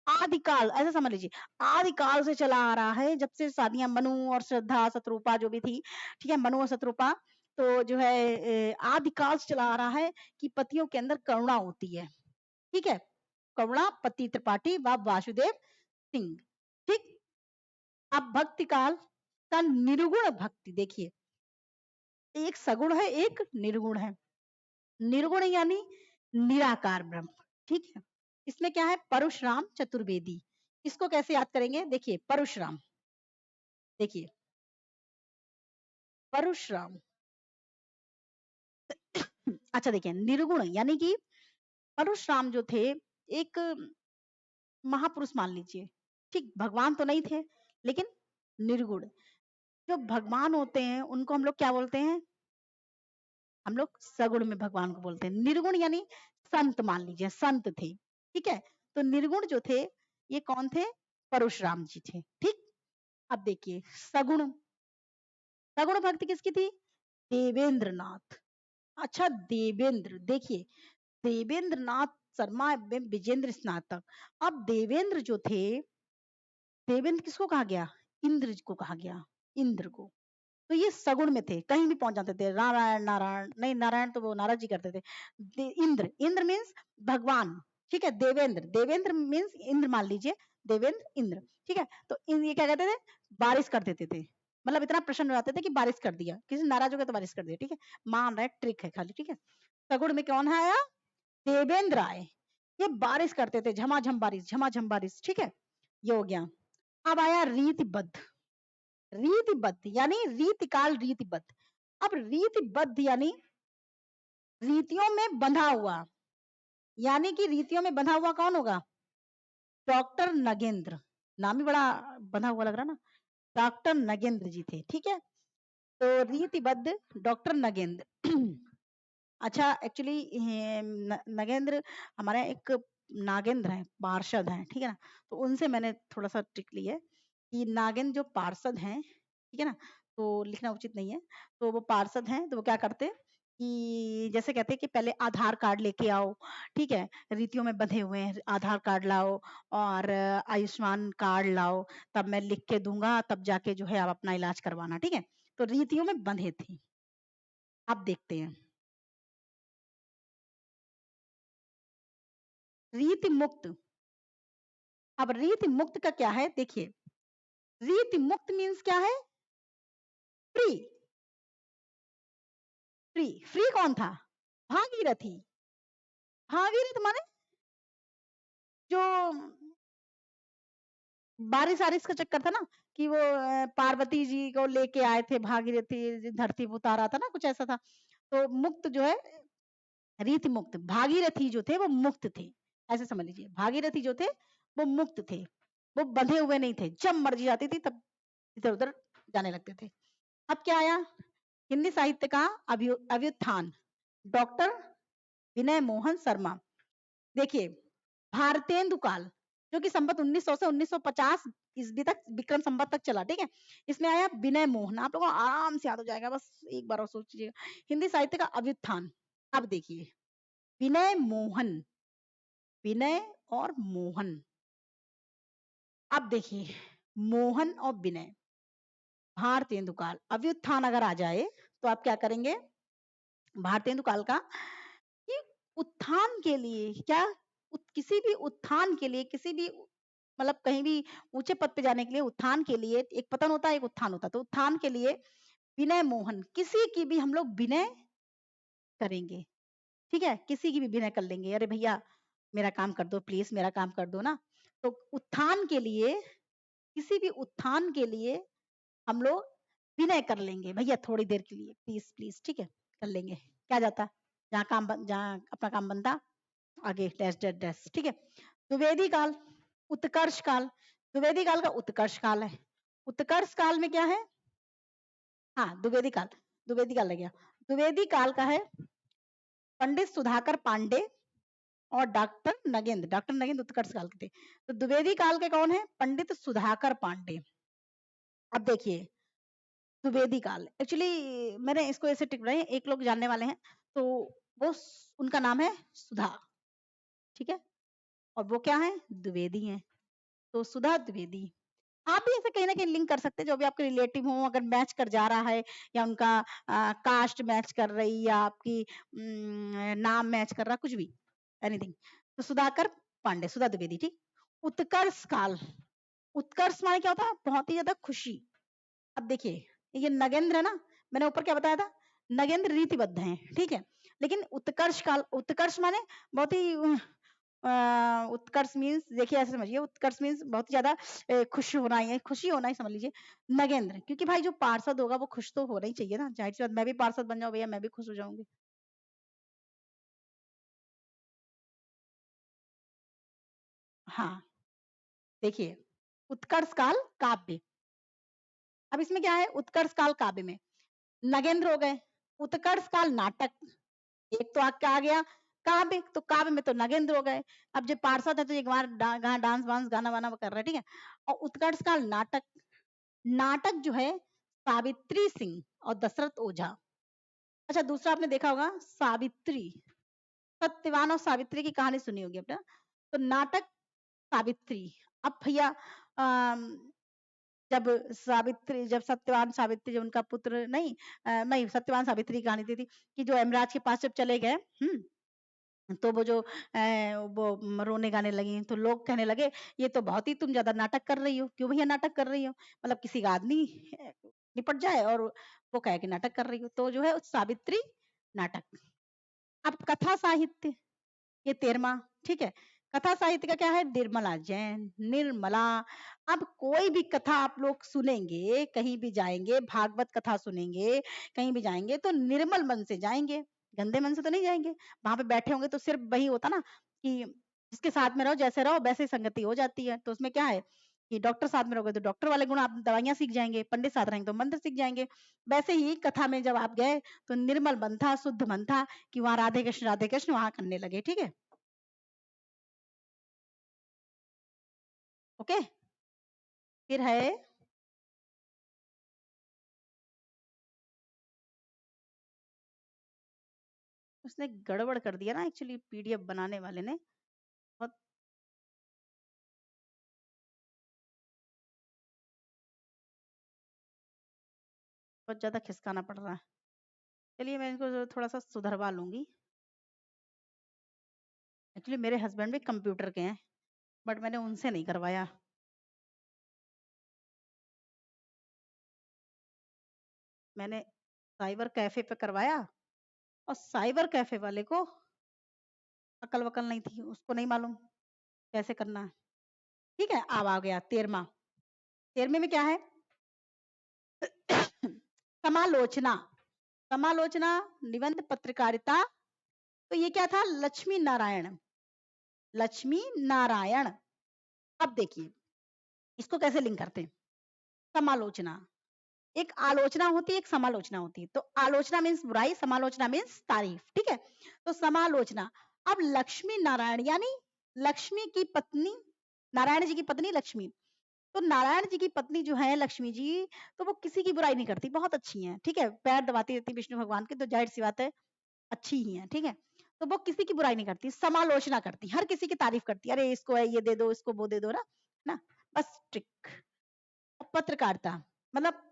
आदिकाल ऐसा समझ लीजिए, आदिकाल से चला आ रहा है, जब से शादियां मनु और श्रद्धा शत्रुपा जो भी थी, ठीक है, मनु और शत्रुपा, तो जो है आदिकाल से चला आ रहा है कि पतियों के अंदर करुणा होती है, ठीक है, करुणा पति त्रिपाठी व वासुदेव सिंह। ठीक। अब भक्ति काल का निर्गुण भक्ति देखिए, एक सगुण है एक निर्गुण है, निर्गुण यानी निराकार ब्रह्म, ठीक है। इसमें क्या है, परशुराम चतुर्वेदी। इसको कैसे याद करेंगे, देखिए परशुराम, देखिए परशुराम अच्छा देखिए निर्गुण यानी कि परशुराम जो थे एक महापुरुष मान लीजिए, ठीक, भगवान तो नहीं थे लेकिन निर्गुण। जो भगवान होते हैं उनको हम लोग क्या बोलते हैं, हम लोग सगुण में भगवान को बोलते हैं। निर्गुण यानी संत मान लीजिए, संत थे, ठीक है। तो निर्गुण जो थे ये कौन थे, परशुराम जी थे, ठीक। अब देखिए सगुण, सगुण भक्ति किसकी थी, देवेंद्र नाथ। अच्छा देवेंद्र, देखिए देवेंद्र नाथ शर्मा एवं विजेंद्र स्नातक। अब देवेंद्र जो थे, देवेंद्र किसको कहा गया, इंद्र को कहा गया, इंद्र को। तो ये सगुण में थे, कहीं भी पहुंच जाते थे, नारायण नारायण नहीं, नारायण तो वो नारद जी करते थे। इंद्र, इंद्र मीन्स भगवान, ठीक है। देवेंद्र, देवेंद्र मीन्स इंद्र मान लीजिए, देवेंद्र इंद्र, ठीक है। तो ये क्या कहते थे, बारिश कर देते थे, मतलब इतना प्रसन्न हो जाते थे कि बारिश कर दिया, किसी नाराज हो गया तो बारिश कर दिया, ठीक है। मान रहे ट्रिक है खाली, ठीक है। सगुण में कौन है आया, देवेंद्र आए, ये बारिश करते थे, झमाझम बारिश, झमाझम बारिश, ठीक है। ये हो गया। अब आया रीतिबद्ध, रीतिबद्ध यानी रीतिकाल, रीतिबद्ध। अब रीतिबद्ध यानी रीतियों में बंधा हुआ, यानी कि रीतियों में बंधा हुआ कौन होगा, डॉक्टर नगेंद्र, नाम ही बड़ा बंधा हुआ लग रहा ना, डॉक्टर नगेंद्र जी थे, ठीक है। तो रीतिबद्ध डॉक्टर नगेंद्र अच्छा एक्चुअली नगेंद्र हमारे एक नागेंद्र है, पार्षद हैं, ठीक है ना। तो उनसे मैंने थोड़ा सा ट्रिक ली है कि नागेंद्र जो पार्षद हैं, ठीक है ना, तो लिखना उचित नहीं है। तो वो पार्षद हैं, तो वो क्या करते हैं कि जैसे कहते हैं कि पहले आधार कार्ड लेके आओ, ठीक है, रीतियों में बंधे हुए हैं, आधार कार्ड लाओ और आयुष्मान कार्ड लाओ, तब मैं लिख के दूंगा, तब जाके जो है आप अपना इलाज करवाना, ठीक है। तो रीतियों में बंधे थे। अब देखते हैं रीति मुक्त। अब रीति मुक्त का क्या है, देखिए रीति मुक्त मीन्स क्या है, फ्री, फ्री, फ्री कौन था, भागीरथी, भागीरथ माने जो बारिश वारिश का चक्कर था ना, कि वो पार्वती जी को लेके आए थे, भागीरथी धरती पे उतारा था ना, कुछ ऐसा था। तो मुक्त जो है, रीति मुक्त, भागीरथी जो थे वो मुक्त थे, ऐसे समझ लीजिए, भागीरथी जो थे वो मुक्त थे, वो बंधे हुए नहीं थे, जब मर्जी आती थी तब इधर उधर जाने लगते थे। अब क्या आया, हिंदी साहित्य का अभ्युत्थान, डॉक्टर विनय मोहन शर्मा। देखिए भारतेंदु काल, जो कि संवत 1900 से 1950 ईस्वी तक, विक्रम संवत तक चला, ठीक है। इसमें आया विनय मोहन, आप लोगों को आराम से याद हो जाएगा, बस एक बार और सोच लीजिएगा, हिंदी साहित्य का अभ्युत्थान। अब देखिए विनय मोहन, विनय और मोहन। अब देखिए मोहन और विनय, भारतेंदु काल, अभ्युत्थान अगर आ जाए तो आप क्या करेंगे, भारतेंदु काल का कि उत्थान के लिए क्या, किसी भी उत्थान के लिए, किसी भी मतलब कहीं भी ऊंचे पद पे जाने के लिए, उत्थान के लिए एक पतन होता है, एक उत्थान होता है। तो उत्थान के लिए विनय मोहन, किसी की भी हम लोग विनय करेंगे, ठीक है, किसी की भी विनय कर लेंगे, अरे भैया मेरा काम कर दो प्लीज, मेरा काम कर दो ना। तो उत्थान के लिए, किसी भी उत्थान के लिए हम लोग विनय कर लेंगे, भैया थोड़ी देर के लिए प्लीज प्लीज, ठीक है, कर लेंगे, क्या जाता, जहाँ अपना काम बनता आगे, डैश डैश डैश, ठीक है। द्विवेदी काल, उत्कर्ष काल, द्विवेदी काल का उत्कर्ष काल है। उत्कर्ष काल में क्या है, हाँ द्विवेदी काल, द्विवेदी काल लग गया। द्विवेदी काल का है पंडित सुधाकर पांडे और डॉक्टर नगेंद्र उत्कर्ष काल के थे। तो द्विवेदी काल के कौन है, पंडित सुधाकर पांडे। अब देखिए द्विवेदी काल, एक्चुअली मैंने इसको ऐसे टिक बनाई, एक लोग जानने वाले हैं, तो वो उनका नाम है सुधा, ठीक है, और वो क्या है, द्विवेदी हैं, तो सुधा द्विवेदी। आप भी ऐसे कहीं ना कहीं लिंक कर सकते हैं, जो भी आपके रिलेटिव हो, अगर मैच कर जा रहा है, या उनका कास्ट मैच कर रही, या आपकी नाम मैच कर रहा, कुछ भी, एनीथिंग। तो सुधाकर पांडे, सुधा द्विवेदी, ठीक। उत्कर्ष काल, उत्कर्ष माने क्या होता है, बहुत ही ज्यादा खुशी। अब देखिए ये नगेंद्र है ना, मैंने ऊपर क्या बताया था, नगेंद्र रीतिबद्ध हैं, ठीक है, लेकिन उत्कर्ष काल, उत्कर्ष माने बहुत ही उत्कर्ष मीन्स, देखिए ऐसे समझिए, उत्कर्ष मीन्स बहुत ही ज्यादा खुश होना ही है, खुशी होना ही समझ लीजिए। नगेंद्र, क्योंकि भाई जो पार्षद होगा वो खुश तो होना ही चाहिए ना, जाहिर सी बात, मैं भी पार्षद बन जाऊं भैया, मैं भी खुश हो जाऊंगी। हाँ देखिए, उत्कर्ष काल काव्य, अब इसमें क्या है, उत्कर्ष काल काव्य में नगेंद्र हो गए, उत्कर्ष काल नाटक, एक तो आपका आ गया काव्य, तो काव्य में तो नगेंद्र हो गए। अब जो पार्षद है तो एक बार डांस वांस गाना वाना कर रहे हैं, ठीक है। और उत्कर्ष काल नाटक, नाटक जो है सावित्री सिंह और दशरथ ओझा। अच्छा दूसरा आपने देखा होगा सावित्री, सत्यवान और सावित्री की कहानी सुनी होगी आपने, तो नाटक सावित्री। अब भैया अम, जब सावित्री, जब सत्यवान सावित्री, जब उनका पुत्र नहीं, नहीं सत्यवान सावित्री की कहानी थी कि जो यमराज के पास जब चले गए, तो वो जो वो रोने गाने लगी, तो लोग कहने लगे ये तो बहुत ही तुम ज्यादा नाटक कर रही हो, क्यों भैया नाटक कर रही हो, मतलब किसी का आदमी निपट जाए और वो कहे कि नाटक कर रही हो, तो जो है सावित्री नाटक। अब कथा साहित्य, ये 13वां, ठीक है। कथा साहित्य का क्या है, निर्मला जैन, निर्मला। अब कोई भी कथा आप लोग सुनेंगे, कहीं भी जाएंगे, भागवत कथा सुनेंगे, कहीं भी जाएंगे तो निर्मल मन से जाएंगे, गंदे मन से तो नहीं जाएंगे। वहां पे बैठे होंगे तो सिर्फ वही होता ना कि जिसके साथ में रहो, जैसे रहो वैसे ही संगति हो जाती है। तो उसमें क्या है कि डॉक्टर साथ में रहोगे तो डॉक्टर वाले गुण, आप दवाइयां सीख जाएंगे, पंडित साथ रहेंगे तो मंत्र सीख जाएंगे। वैसे ही कथा में जब आप गए तो निर्मल मन था, शुद्ध मन था, कि वहां राधे कृष्ण वहां करने लगे, ठीक है, ओके। फिर है, उसने गड़बड़ कर दिया ना एक्चुअली, पीडीएफ बनाने वाले ने बहुत, बहुत ज्यादा खिसकाना पड़ रहा है। चलिए मैं इनको थोड़ा सा सुधरवा लूंगी। एक्चुअली मेरे हस्बैंड भी कंप्यूटर के हैं, बट मैंने उनसे नहीं करवाया, मैंने साइबर कैफे पे करवाया, और साइबर कैफे वाले को अकल वकल नहीं थी, उसको नहीं मालूम कैसे करना है। ठीक है, अब आ गया 13वां, 13वें में क्या है, समालोचना, समालोचना, निबंध पत्रकारिता। तो ये क्या था, लक्ष्मी नारायण, लक्ष्मी नारायण। अब देखिए इसको कैसे लिंक करते हैं, समालोचना, एक आलोचना होती है, एक समालोचना होती है। तो आलोचना मीन्स बुराई, समालोचना मीन्स तारीफ, ठीक है। तो समालोचना, अब लक्ष्मी नारायण यानी लक्ष्मी की पत्नी, नारायण जी की पत्नी लक्ष्मी, तो नारायण जी की पत्नी जो है लक्ष्मी जी, तो वो किसी की बुराई नहीं करती, बहुत अच्छी हैं, ठीक है, पैर दबाती रहती विष्णु भगवान के, तो जाहिर सी बात है अच्छी ही है, ठीक है। तो वो किसी की बुराई नहीं करती, समालोचना करती, हर किसी की तारीफ करती, अरे इसको ये दे दो, इसको वो दे दो ना, बस ट्रिक। पत्रकारिता मतलब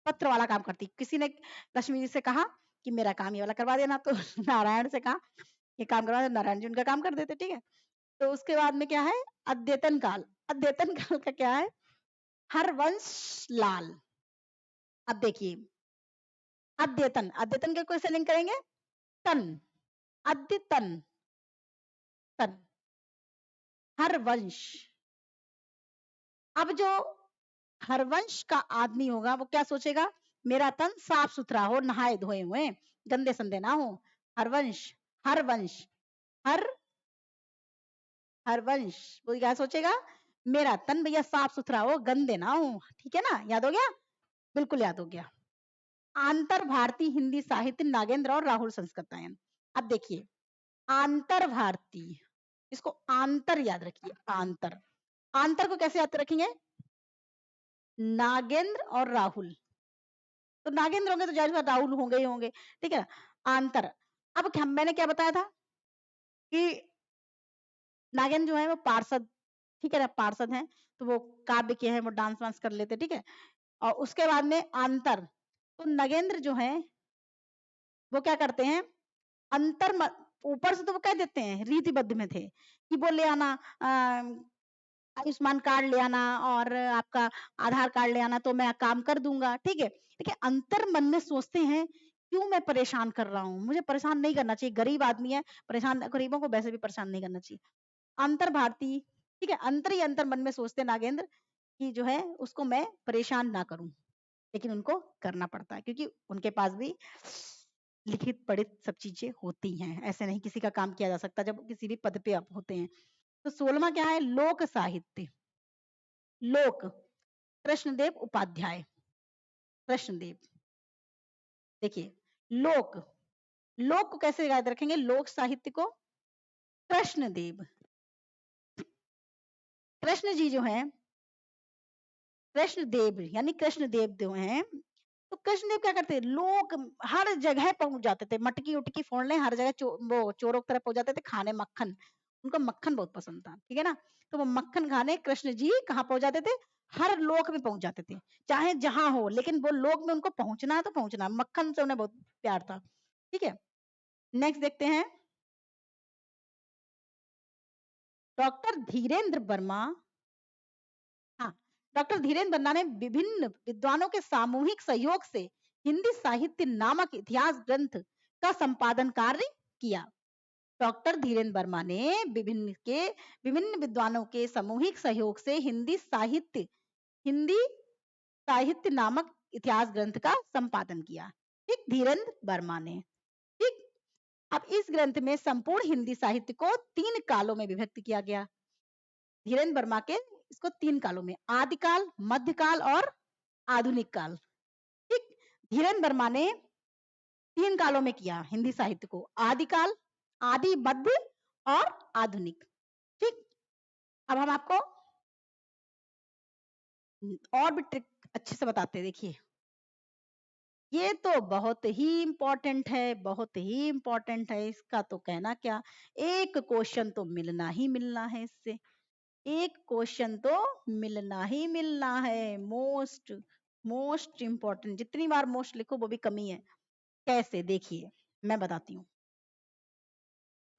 पत्र वाला काम करती, किसी ने लक्ष्मी जी से कहा कि मेरा काम ये वाला करवा देना, तो नारायण से कहा ये काम करवा नारायण जी उनका काम कर देते, ठीक है। तो उसके बाद में क्या है, अद्यतन काल। अद्यतन काल का क्या है, हरवंश लाल। अब देखिए अद्यतन, अद्यतन के कैसे लिंक करेंगे, तन, अद्यतन, तन, हरवंश। अब जो हरवंश का आदमी होगा वो क्या सोचेगा, मेरा तन साफ सुथरा हो, नहाए धोए हुए, गंदे संदे ना हो। हरवंश, हरवंश, हर, हरवंश वो क्या सोचेगा, मेरा तन भैया साफ सुथरा हो, गंदे ना हो, ठीक है ना, याद हो गया, बिल्कुल याद हो गया। आंतर भारतीय हिंदी साहित्य, नागेंद्र और राहुल संस्कृतायन। अब देखिए आंतर भारतीय, इसको आंतर याद रखिए, आंतर, आंतर को कैसे याद रखेंगे, नागेंद्र और राहुल, तो नागेंद्र होंगे तो जाहिर बात राहुल होंगे ही होंगे, ठीक है। आंतर, अब मैंने क्या बताया था कि नागेंद्र जो है वो पार्षद, ठीक है ना, पार्षद हैं, तो वो काव्य के हैं, वो डांस वांस कर लेते, ठीक है। और उसके बाद में अंतर, तो नगेंद्र जो है वो क्या करते हैं, अंतर ऊपर से तो वो कह देते हैं, रीतिबद्ध में थे कि वो ले आना, आयुष्मान कार्ड ले आना और आपका आधार कार्ड ले आना, तो मैं काम कर दूंगा, ठीक है। देखिए अंतर मन में सोचते हैं, क्यों मैं परेशान कर रहा हूँ, मुझे परेशान नहीं करना चाहिए, गरीब आदमी है, परेशान, गरीबों को वैसे भी परेशान नहीं करना चाहिए। अंतर भारतीय, ठीक है, अंतर ही अंतर मन में सोचते नागेंद्र कि जो है उसको मैं परेशान ना करूं, लेकिन उनको करना पड़ता है क्योंकि उनके पास भी लिखित पढ़ित सब चीजें होती हैं, ऐसे नहीं किसी का काम किया जा सकता जब किसी भी पद पे आप होते हैं। तो 16वां क्या है, लोक साहित्य, लोक, कृष्णदेव उपाध्याय, कृष्णदेव। देखिए लोक, लोक को कैसे याद रखेंगे, लोक साहित्य को कृष्णदेव, कृष्ण जी जो है, कृष्णदेव यानी कृष्णदेव जो हैं, तो कृष्णदेव क्या करते, लोग हर जगह पहुंच जाते थे, मटकी उटकी फोड़ने हर जगह वो चोरों की तरफ पहुंच जाते थे, खाने मक्खन, उनको मक्खन बहुत पसंद था, ठीक है ना। तो वो मक्खन खाने कृष्ण जी कहाँ पहुंच जाते थे, हर लोक में पहुंच जाते थे, चाहे जहां हो, लेकिन वो लोक में उनको पहुंचना है तो पहुंचना, मक्खन से उन्हें बहुत प्यार था, ठीक है। नेक्स्ट देखते हैं, डॉक्टर धीरेन्द्र वर्मा, हाँ, डॉक्टर धीरेन्द्र वर्मा ने विभिन्न विद्वानों के सामूहिक सहयोग से हिंदी साहित्य नामक इतिहास ग्रंथ का संपादन कार्य किया। डॉक्टर धीरेन्द्र वर्मा ने विभिन्न विद्वानों के सामूहिक सहयोग से हिंदी साहित्य नामक इतिहास ग्रंथ का संपादन किया, ठीक, धीरेन्द्र वर्मा ने, ठीक। अब इस ग्रंथ में संपूर्ण हिंदी साहित्य को 3 कालों में विभक्त किया गया। धीरेन्द्र वर्मा के इसको 3 कालों में, आदिकाल, मध्यकाल और आधुनिक काल, ठीक। धीरेन्द्र वर्मा ने 3 कालों में किया हिंदी साहित्य को, आदिकाल, आदि, मध्य और आधुनिक, ठीक। अब हम आपको और भी ट्रिक अच्छे से बताते हैं, देखिए ये तो बहुत ही इंपॉर्टेंट है, बहुत ही इंपॉर्टेंट है, इसका तो कहना क्या, एक क्वेश्चन तो मिलना ही मिलना है इससे, एक क्वेश्चन तो मिलना ही मिलना है, मोस्ट मोस्ट इंपॉर्टेंट, जितनी बार मोस्ट लिखो वो भी कमी है। कैसे, देखिए मैं बताती हूँ,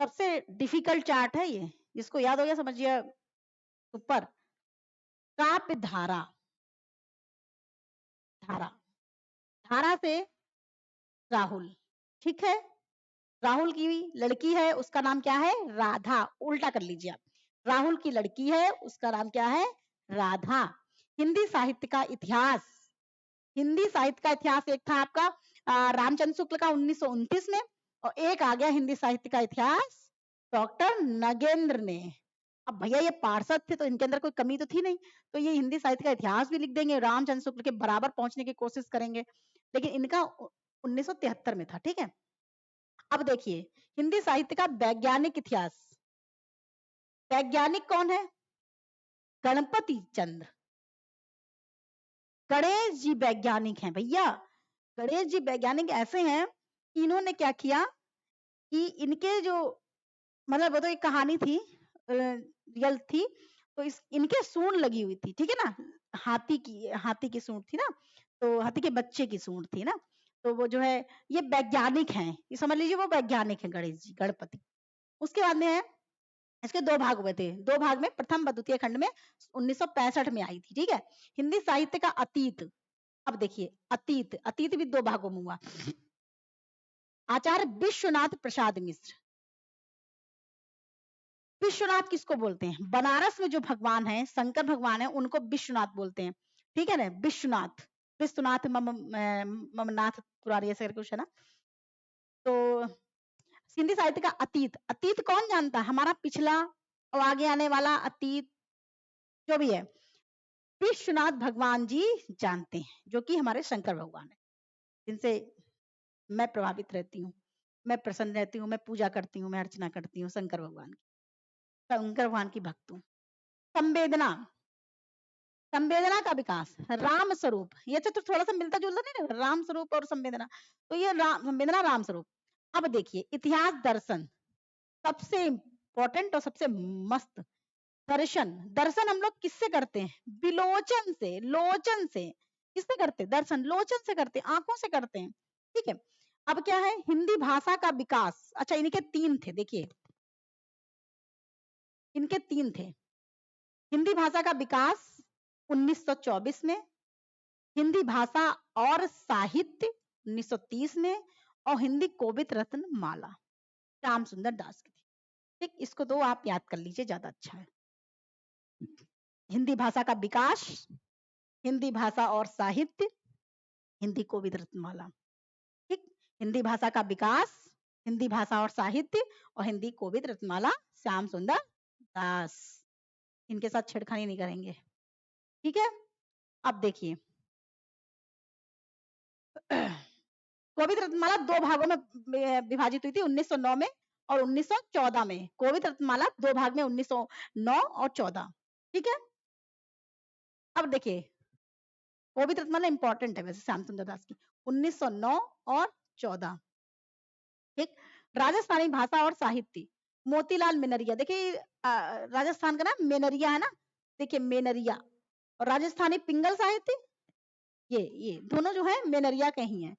सबसे डिफिकल्ट चार्ट है ये, जिसको याद हो गया समझिए ऊपर, काव्य धारा, धारा, धारा से राहुल, ठीक है, राहुल की लड़की है उसका नाम क्या है, राधा, उल्टा कर लीजिए आप, राहुल की लड़की है उसका नाम क्या है, राधा। हिंदी साहित्य का इतिहास, हिंदी साहित्य का इतिहास एक था आपका रामचंद्र शुक्ल का 1929 में, और एक आ गया हिंदी साहित्य का इतिहास डॉक्टर नगेंद्र ने। अब भैया ये पार्षद थे तो इनके अंदर कोई कमी तो थी नहीं, तो ये हिंदी साहित्य का इतिहास भी लिख देंगे, रामचंद्र शुक्ल के बराबर पहुंचने की कोशिश करेंगे, लेकिन इनका 1973 में था, ठीक है। अब देखिए हिंदी साहित्य का वैज्ञानिक इतिहास, वैज्ञानिक कौन है, गणपति चंद्र, गणेश जी वैज्ञानिक हैं भैया, गणेश जी वैज्ञानिक ऐसे हैं कि इन्होंने क्या किया कि इनके जो, मतलब वो तो एक कहानी थी, रियल थी, तो इनके सूंड लगी हुई थी, ठीक है ना, हाथी की सूंड थी ना, तो हाथी के बच्चे की सूंड थी ना, तो वो जो है ये वैज्ञानिक हैं, ये समझ लीजिए वो वैज्ञानिक है, गणेश जी, गणपति, उसके बाद में है, इसके दो भाग हुए थे, दो भाग में प्रथम व द्वितीय खंड में 1965 में आई थी, ठीक है। हिंदी साहित्य का अतीत, अब देखिए अतीत, अतीत भी दो भागों में हुआ। आचार्य विश्वनाथ प्रसाद मिश्र, विश्वनाथ किसको बोलते हैं? बनारस में जो भगवान है, शंकर भगवान है, उनको विश्वनाथ बोलते हैं, ठीक है ना। विश्वनाथ, विश्वनाथ ममनाथ पुरारी ऐसे करके कुछ है ना। तो हिंदी साहित्य का अतीत, अतीत कौन जानता है? हमारा पिछला और आगे आने वाला अतीत जो भी है, विश्वनाथ भगवान जी जानते हैं, जो कि हमारे शंकर भगवान है, जिनसे मैं प्रभावित रहती हूँ, मैं प्रसन्न रहती हूँ, मैं पूजा करती हूँ, मैं अर्चना करती हूँ शंकर भगवान की, शंकर भगवान की भक्त हूँ। संवेदना, संवेदना का विकास, राम स्वरूप, ये तो थोड़ा सा मिलता जुलता नहीं ना, राम स्वरूप और संवेदना, तो ये राम संवेदना राम स्वरूप। अब देखिए इतिहास दर्शन, सबसे इंपॉर्टेंट और सबसे मस्त दर्शन, दर्शन हम लोग किससे करते हैं? विलोचन से, लोचन से, किससे करते हैं दर्शन? लोचन से करते हैं, आंखों से करते हैं, ठीक है। अब क्या है? हिंदी भाषा का विकास, अच्छा इनके तीन थे, देखिए इनके तीन थे। हिंदी भाषा का विकास 1924 में, हिंदी भाषा और साहित्य 1930 में, और हिंदी कोविद रत्न माला श्याम सुंदर दास की थी, ठीक। इसको तो आप याद कर लीजिए, ज्यादा अच्छा है। हिंदी भाषा का विकास, हिंदी भाषा और साहित्य, हिंदी कोविद रत्नमाला, ठीक। हिंदी भाषा का विकास, हिंदी भाषा और साहित्य, और हिंदी कोविद रत्नमाला श्याम सुंदर दास, इनके साथ छेड़खानी नहीं करेंगे, ठीक है। अब देखिए कोविद रत्नमाला दो भागों में विभाजित हुई थी, 1909 में और 1914 में। कोविद रत्नमाला दो भाग में, 1909 और 14, ठीक है। अब देखिए कोविद रत्नमाला इंपॉर्टेंट है वैसे श्याम सुंदर दास की, 1909 और 14, ठीक। राजस्थानी भाषा और साहित्य, मोतीलाल मेनरिया, देखिए राजस्थान का नाम मेनरिया है ना, देखिए मेनरिया, और राजस्थानी पिंगल साहित्य, ये दोनों जो है मेनरिया के ही हैं।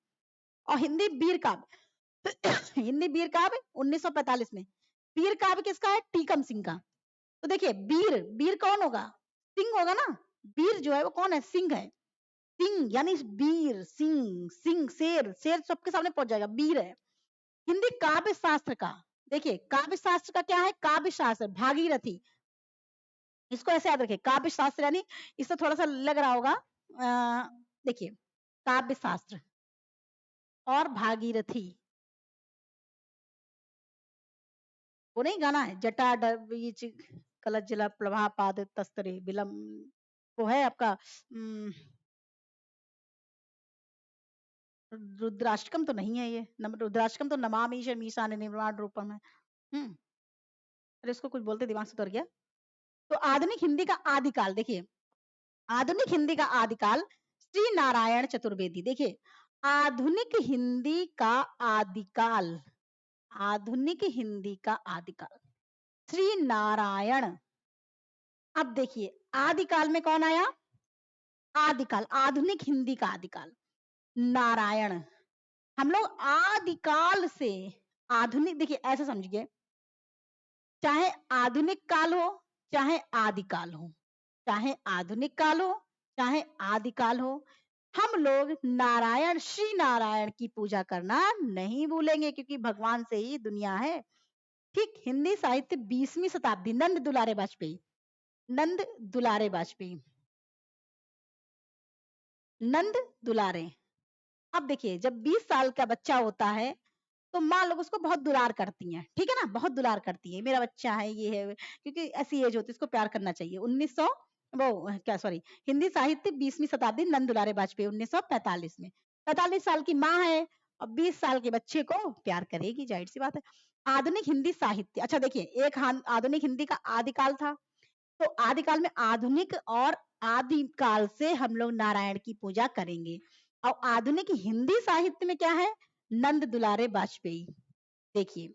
और हिंदी वीर काव्य हिंदी वीर काव्य 1945 में, वीर काव्य किसका है? टीकम सिंह का। तो देखिए वीर, वीर कौन होगा? सिंह होगा ना, वीर जो है वो कौन है? सिंह है, सिंह यानी वीर, सिंह, सिंह शेर, शेर सबके सामने पहुंच जाएगा, वीर है। हिंदी काव्य शास्त्र का, देखिए काव्य शास्त्र का क्या है? काव्य शास्त्र भागीरथी, इसको ऐसे याद रखिए, काव्य शास्त्र यानी, इससे थोड़ा सा लग रहा होगा, देखिए काव्य शास्त्र और भागीरथी, वो नहीं गाना है, जटा बीच कलश जला प्रभा पाद तस्तरे बिलम, वो है आपका रुद्राष्टकम तो नहीं है ये, रुद्राष्टकम तो नमामि मीशा ने निर्माण रूपम है। अरे इसको कुछ बोलते, दिमाग से उतर गया। तो आधुनिक हिंदी का आदिकाल, देखिए आधुनिक हिंदी का आदिकाल श्री नारायण चतुर्वेदी, देखिए आधुनिक हिंदी का आदिकाल, आधुनिक हिंदी का आदिकाल श्री नारायण। अब देखिए आदिकाल में कौन आया? आदिकाल, आधुनिक हिंदी का आदिकाल नारायण। हम लोग आदिकाल से आधुनिक, देखिए ऐसे समझिए, चाहे आधुनिक काल हो चाहे आदिकाल हो, चाहे आधुनिक काल हो चाहे आदिकाल हो, हम लोग नारायण, श्री नारायण की पूजा करना नहीं भूलेंगे, क्योंकि भगवान से ही दुनिया है, ठीक। हिंदी साहित्य 20वीं शताब्दी, नंद दुलारे वाजपेयी, नंद दुलारे वाजपेयी, नंद दुलारे। अब देखिए जब 20 साल का बच्चा होता है तो माँ लोग उसको बहुत दुलार करती हैं, ठीक है ना, बहुत दुलार करती है, मेरा बच्चा है, ये है, क्योंकि ऐसी एज होती है, इसको प्यार करना चाहिए। 1900 वो क्या सॉरी, हिंदी साहित्य 20वीं शताब्दी, नंद दुलारे वाजपेयी 1945 में, 45 साल की माँ है और 20 साल के बच्चे को प्यार करेगी, जाहिर सी बात है। आधुनिक हिंदी साहित्य, अच्छा देखिए एक आधुनिक हिंदी का आदिकाल था, तो आदिकाल में आधुनिक और आदिकाल से हम लोग नारायण की पूजा करेंगे। और आधुनिक हिंदी साहित्य में क्या है? नंद दुलारे वाजपेयी, देखिए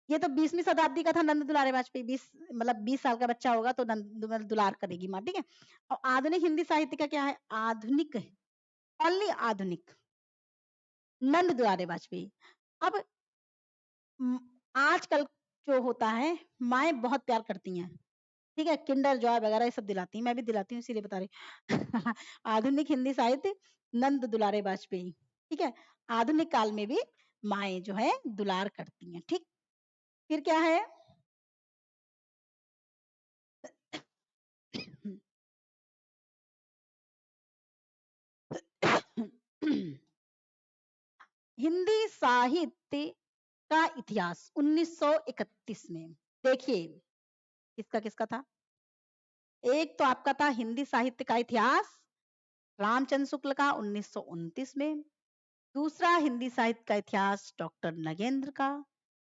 ये तो 20वीं शताब्दी का था, नंद दुलारे वाजपेयी, 20 मतलब 20 साल का बच्चा होगा तो नंद दुलार करेगी माँ, ठीक है। और आधुनिक हिंदी साहित्य का क्या है? आधुनिक, ओनली आधुनिक, नंद दुलारे वाजपेयी। अब आजकल जो होता है माएँ बहुत प्यार करती हैं, ठीक है? किंडर जॉय वगैरह ये सब दिलाती हैं, मैं भी दिलाती हूँ इसीलिए बता रही हूँ। आधुनिक हिंदी साहित्य नंद दुलारे वाजपेयी, ठीक है? आधुनिक काल में भी माएँ जो है दुलार करती हैं, ठीक? फिर क्या है? हिंदी साहित्य का इतिहास 1931 में। देखिए, किसका किसका था? एक तो आपका था हिंदी साहित्य का इतिहास रामचंद्र शुक्ल का 1929 में। दूसरा हिंदी साहित्य का इतिहास डॉक्टर नगेंद्र का।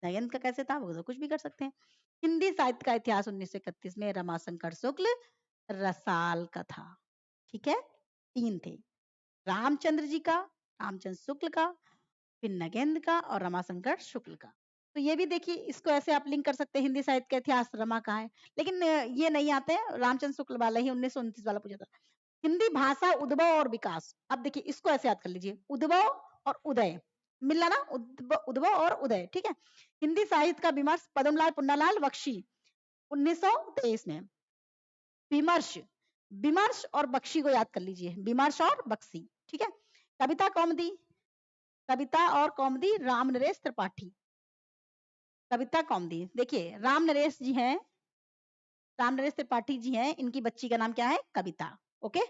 नगेंद्र का कैसे था? वो तो कुछ भी कर सकते हैं। हिंदी साहित्य का इतिहास 1931 में रमाशंकर शुक्ल रसाल का था। ठीक है? 3 थे। रामचंद्र जी का, रामचंद्र शुक्ल का, फिर नगेंद्र का और रमाशंकर शुक्ल का। तो ये भी देखिए, इसको ऐसे आप लिंक कर सकते हैं, हिंदी साहित्य का इतिहास रमा का है। लेकिन ये नहीं आते हैं, रामचंद्र शुक्ल वाला ही 1929 वाला पूछा था। हिंदी भाषा उद्भव और विकास। अब देखिए, इसको ऐसे याद कर लीजिए, उद्भव और उदय मिला ना, उद्भव और उदय, ठीक है? हिंदी साहित्य का विमर्श पद्मलाल पुन्नालाल बख्शी 1923 में। विमर्श, विमर्श और बख्शी को याद कर लीजिए, विमर्श और बख्शी, ठीक है? कविता कौमुदी, कविता और कौमुदी राम नरेश त्रिपाठी। कविता कौमुदी, देखिए राम नरेश जी हैं, राम नरेश त्रिपाठी जी हैं, इनकी बच्ची का नाम क्या है? कविता। ओके?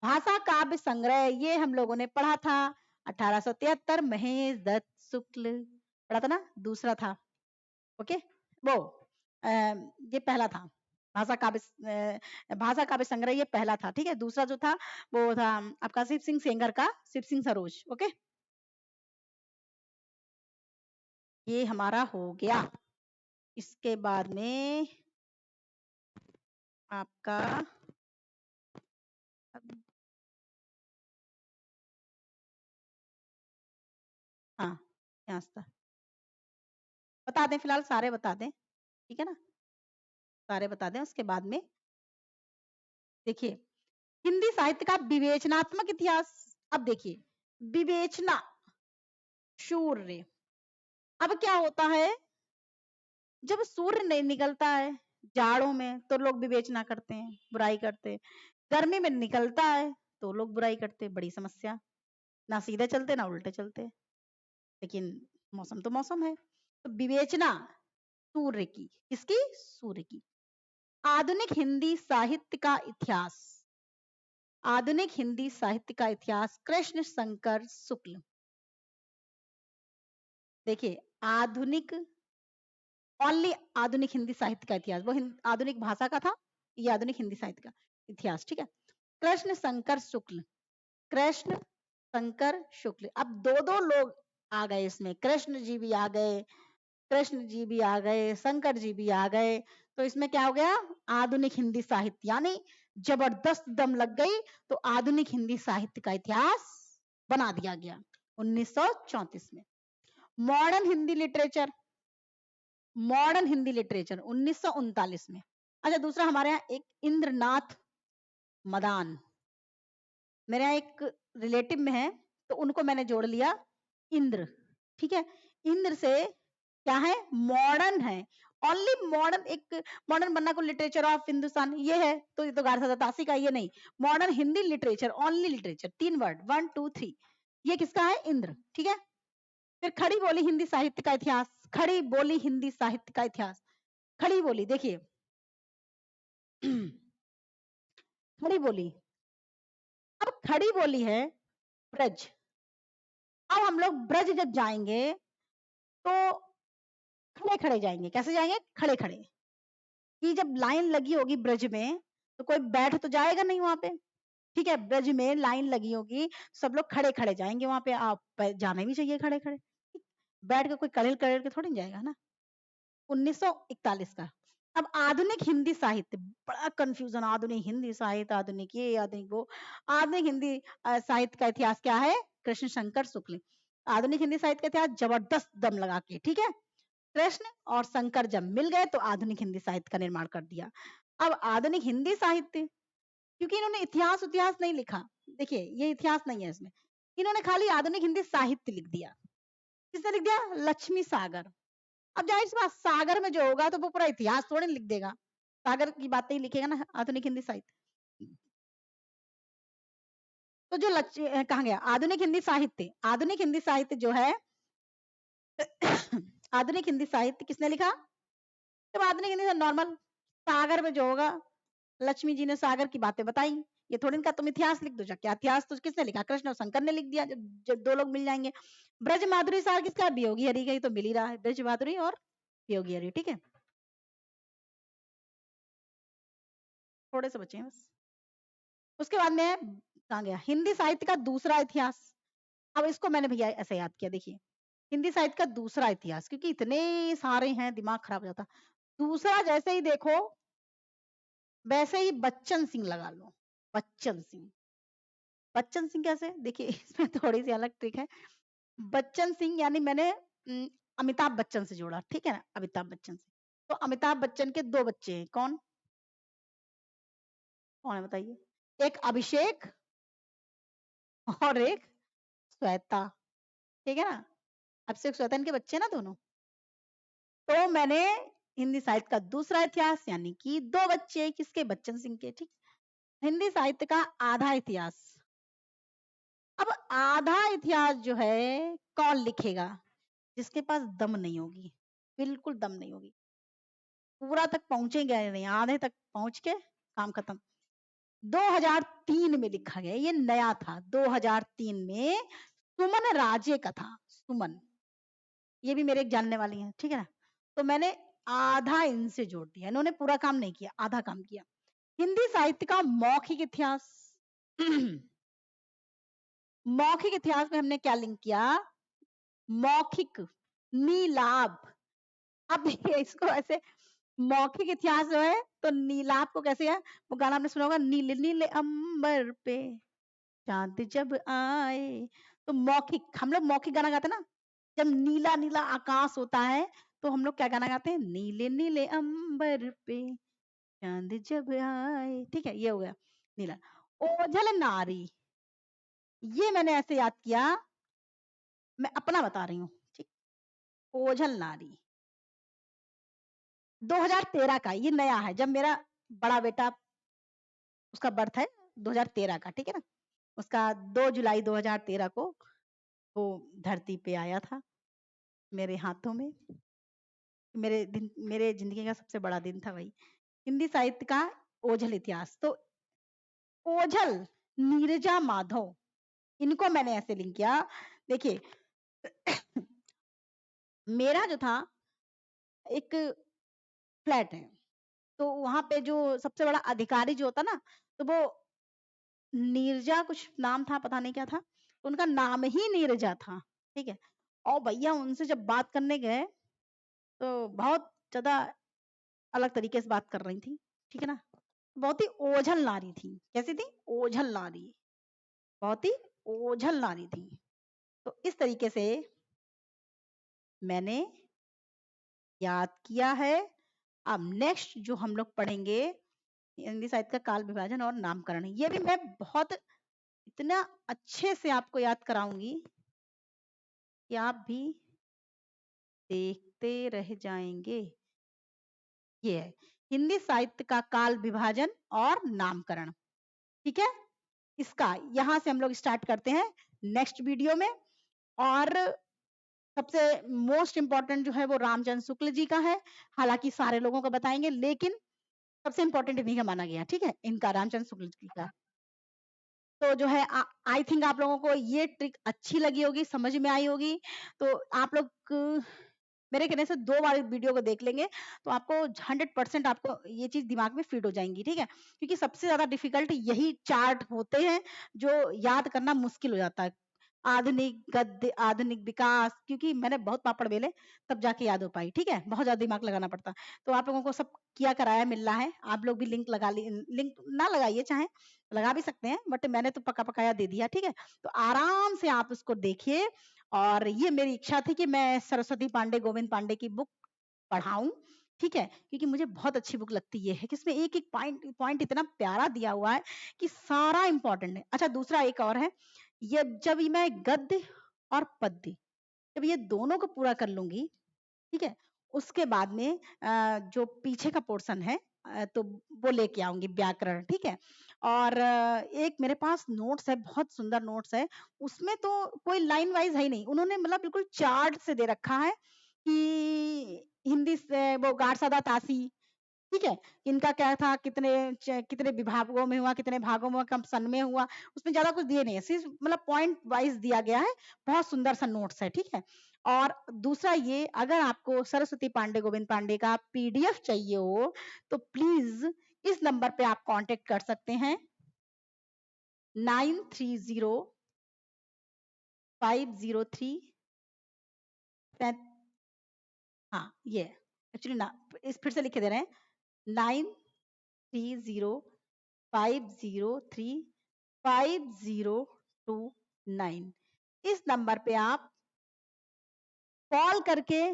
भाषा काव्य संग्रह, ये हम लोगों ने पढ़ा था 1873, महेश दत्त शुक्ल पढ़ा था ना, दूसरा था। ओके? वो ये पहला था। भाषा काव्य संग्रह ये पहला था, ठीक है? दूसरा जो था वो था आपका शिव सिंह सेंगर का शिव सिंह सरोज। ओके? ये हमारा हो गया। इसके बाद में आपका हाँ, यहाँ से बता दें, फिलहाल सारे बता दें, ठीक है ना? सारे बता दें, उसके बाद में देखिए, हिंदी साहित्य का विवेचनात्मक इतिहास। अब देखिए, विवेचना, सूर्य। अब क्या होता है, जब सूर्य नहीं निकलता है जाड़ों में तो लोग विवेचना करते हैं, बुराई करते हैं। गर्मी में निकलता है तो लोग बुराई करते हैं, बड़ी समस्या। ना सीधे चलते ना उल्टे चलते, लेकिन मौसम तो मौसम है। तो विवेचना सूर्य की, किसकी? सूर्य की। आधुनिक हिंदी साहित्य का इतिहास, आधुनिक हिंदी साहित्य का इतिहास कृष्ण शंकर शुक्ल। देखिए, आधुनिक, ओनली आधुनिक हिंदी साहित्य का इतिहास, वो आधुनिक भाषा का था, ये आधुनिक हिंदी साहित्य का इतिहास, ठीक है? कृष्ण शंकर शुक्ल, कृष्ण शंकर शुक्ल। अब दो दो लोग आ गए इसमें, कृष्ण जी भी आ गए, कृष्ण जी भी आ गए, शंकर जी भी आ गए। तो इसमें क्या हो गया? आधुनिक हिंदी साहित्य, यानी जबरदस्त दम लग गई, तो आधुनिक हिंदी साहित्य का इतिहास बना दिया गया 1934 में। Modern Hindi literature, modern Hindi literature 1939 में। अच्छा, दूसरा हमारे यहाँ एक इंद्रनाथ मदान, मेरे यहाँ एक रिलेटिव में है, तो उनको मैंने जोड़ लिया इंद्र, ठीक है? इंद्र से क्या है? मॉडर्न है, ओनली मॉडर्न, एक मॉडर्न बनना को लिटरेचर ऑफ हिंदुस्तान ये है, तो ये तो गारसा तासी का ये नहीं। Modern Hindi literature, only literature, 3 word, 1 2 3, ये किसका है? इंद्र, ठीक है? फिर खड़ी बोली हिंदी साहित्य का इतिहास, खड़ी बोली हिंदी साहित्य का इतिहास। खड़ी बोली, देखिए खड़ी बोली, अब खड़ी बोली है ब्रज। अब हम लोग ब्रज जब जाएंगे तो खड़े खड़े जाएंगे। कैसे जाएंगे? खड़े खड़े। कि जब लाइन लगी होगी ब्रज में तो कोई बैठ तो जाएगा नहीं वहां पे, ठीक है? ब्रज में लाइन लगी होगी, सब लोग खड़े खड़े जाएंगे वहां पे। आप जाना भी चाहिए खड़े खड़े, बैठ के कोई कड़ेल कड़ेल के थोड़ी ना जाएगा ना। 1941 का। अब आधुनिक हिंदी साहित्य, बड़ा कंफ्यूजन, आधुनिक हिंदी साहित्य, आधुनिक ये आधुनिक वो। आधुनिक हिंदी साहित्य का इतिहास क्या है? कृष्ण शंकर शुक्ल। आधुनिक हिंदी साहित्य का इतिहास जबरदस्त दम लगा के, ठीक है? कृष्ण और शंकर जब मिल गए तो आधुनिक हिंदी साहित्य का निर्माण कर दिया। अब आधुनिक हिंदी साहित्य, क्योंकि इन्होंने इतिहास इतिहास नहीं लिखा, देखिए ये इतिहास नहीं है इसमें, इन्होंने खाली आधुनिक हिंदी साहित्य लिख दिया। किसने लिख दिया? लक्ष्मी सागर। अब जाहिर सी बात, सागर में जो होगा तो वो पूरा इतिहास थोड़ी लिख देगा, सागर की बातें ही लिखेगा ना आधुनिक हिंदी साहित्य। तो जो कहाँ गया आधुनिक हिंदी साहित्य, आधुनिक हिंदी साहित्य जो है आधुनिक हिंदी साहित्य किसने लिखा? जब आधुनिक हिंदी नॉर्मल सागर में जो होगा, लक्ष्मी जी ने सागर की बातें बताई, ये थोड़ी इनका तुम इतिहास लिख दो, क्या इतिहास तो किसने लिखा? कृष्ण और शंकर ने लिख दिया, जब दो लोग मिल जाएंगे। ब्रज माधुरी सार किसका? वियोगी हरि का, ही तो मिल ही रहा है, ब्रज माधुरी और वियोगी हरि, ठीक है। थोड़े से बचे हैं बस। उसके बाद में कहाँ गया हिंदी साहित्य का दूसरा इतिहास। अब इसको मैंने भैया ऐसे याद किया, देखिए हिंदी साहित्य का दूसरा इतिहास, क्योंकि इतने सारे हैं दिमाग खराब हो जाता। दूसरा जैसे ही देखो वैसे ही बच्चन सिंह लगा लो, बच्चन सिंह। बच्चन सिंह कैसे? देखिए इसमें थोड़ी सी अलग ट्रिक है। बच्चन सिंह यानी मैंने अमिताभ बच्चन से जोड़ा, ठीक है ना, अमिताभ बच्चन से। तो अमिताभ बच्चन के दो बच्चे हैं, कौन कौन है बताइए? एक अभिषेक और एक श्वेता, ठीक है ना। अभिषेक श्वेता इनके बच्चे ना दोनों। तो मैंने हिंदी साहित्य का दूसरा इतिहास यानी कि दो बच्चे किसके? बच्चन सिंह के, ठीक। हिंदी साहित्य का आधा इतिहास। अब आधा इतिहास जो है कौन लिखेगा? जिसके पास दम नहीं होगी, बिल्कुल दम नहीं होगी, पूरा तक पहुंचेंगे नहीं, आधे तक पहुंच के काम खत्म। 2003 में लिखा गया, ये नया था, 2003 में सुमन राजे का था, सुमन, ये भी मेरे एक जानने वाली हैं, ठीक है ना। तो मैंने आधा इनसे जोड़ दिया, इन्होंने पूरा काम नहीं किया, आधा काम किया। हिंदी साहित्य का मौखिक इतिहास मौखिक इतिहास में हमने क्या लिंक किया? मौखिक नीलाभ। अब देखिए इसको ऐसे, मौखिक इतिहास जो है तो नीलाभ को कैसे है, वो गाना आपने सुना होगा, नीले नीले अंबर पे चांद जब आए। तो मौखिक, हम लोग मौखिक गाना गाते ना, जब नीला नीला आकाश होता है तो हम लोग क्या गाना गाते हैं? नीले नीले अंबर पे चांद जब आए, ठीक है, ये हो गया नीला। ओझल नारी, ये मैंने ऐसे याद किया, मैं अपना बता रही हूँ, ठीक। ओझल नारी 2013 का, ये नया है, जब मेरा बड़ा बेटा, उसका बर्थ है 2013 का, ठीक है ना। उसका 2 जुलाई 2013 को वो धरती पे आया था मेरे हाथों में। मेरे दिन, मेरे जिंदगी का सबसे बड़ा दिन था भाई। हिंदी साहित्य का ओझल इतिहास, तो ओझल नीरजा माधव, इनको मैंने ऐसे लिंक किया। देखिए मेरा जो था एक फ्लैट है, तो वहां पे जो सबसे बड़ा अधिकारी जो होता ना, तो वो नीरजा कुछ नाम था, पता नहीं क्या था, उनका नाम ही नीरजा था, ठीक है। और भैया उनसे जब बात करने गए तो बहुत ज्यादा अलग तरीके से बात कर रही थी, ठीक है ना। बहुत ही ओझल नारी थी, कैसी थी? ओझल नारी, बहुत ही ओझल नारी थी। तो इस तरीके से मैंने याद किया है। अब नेक्स्ट जो हम लोग पढ़ेंगे हिंदी साहित्य का काल विभाजन और नामकरण, ये भी मैं बहुत इतना अच्छे से आपको याद कराऊंगी कि आप भी देखते रह जाएंगे। ये है हिंदी साहित्य का काल विभाजन और नामकरण, ठीक है। इसका यहां से हम लोग स्टार्ट करते हैं नेक्स्ट वीडियो में। और सबसे मोस्ट इंपॉर्टेंट जो है वो रामचंद्र शुक्ल जी का है, हालांकि सारे लोगों को बताएंगे लेकिन सबसे इंपॉर्टेंट इन्हीं का माना गया, ठीक है, इनका रामचंद्र शुक्ल जी का। तो जो है आई थिंक आप लोगों को ये ट्रिक अच्छी लगी होगी, समझ में आई होगी। तो आप लोग मेरे कहने से 2 बार वीडियो को देख लेंगे तो आपको 100% आपको ये चीज दिमाग में फिट हो जाएंगी, ठीक है। क्योंकि सबसे ज्यादा डिफिकल्ट यही चार्ट होते हैं जो याद करना मुश्किल हो जाता है। आधुनिक गद्य, आधुनिक विकास, क्योंकि मैंने बहुत पापड़ बेले तब जाके याद हो पाई, ठीक है, बहुत ज्यादा दिमाग लगाना पड़ता है। तो आप लोगों को सब किया कराया मिल रहा है, आप लोग भी लिंक लगा ली, लिंक ना लगाइए, चाहे लगा भी सकते हैं, बट मैंने तो पक्का पकाया दे दिया, ठीक है। तो आराम से आप उसको देखिए। और ये मेरी इच्छा थी कि मैं सरस्वती पांडे, गोविंद पांडे की बुक पढ़ाऊं, ठीक है, क्योंकि मुझे बहुत अच्छी बुक लगती ये है कि इसमें एक एक पॉइंट पॉइंट इतना प्यारा दिया हुआ है कि सारा इंपॉर्टेंट है। अच्छा दूसरा एक और है, ये जब मैं गद्य और पद्य, जब ये दोनों को पूरा कर लूंगी, ठीक है, उसके बाद में जो पीछे का पोर्शन है तो वो लेके आऊंगी व्याकरण, ठीक है। और एक मेरे पास नोट्स है, बहुत सुंदर नोट्स है, उसमें तो कोई लाइन वाइज है ही नहीं, उन्होंने मतलब बिल्कुल चार्ट से दे रखा है कि हिंदी से वो गारसादा तासी, ठीक है, इनका क्या था, कितने विभागों में हुआ, कितने भागों में हुआ, कब सन में हुआ, उसमें ज्यादा कुछ दिए नहीं है, सिर्फ मतलब पॉइंट वाइज दिया गया है। बहुत सुंदर सा नोट्स है, ठीक है। और दूसरा ये, अगर आपको सरस्वती पांडे गोविंद पांडे का पीडीएफ चाहिए हो तो प्लीज इस नंबर पे आप कांटेक्ट कर सकते हैं, 930503। हाँ ये एक्चुअली ना, इस फिर से लिखे दे रहे हैं, 9305035029। इस नंबर पे आप कॉल करके,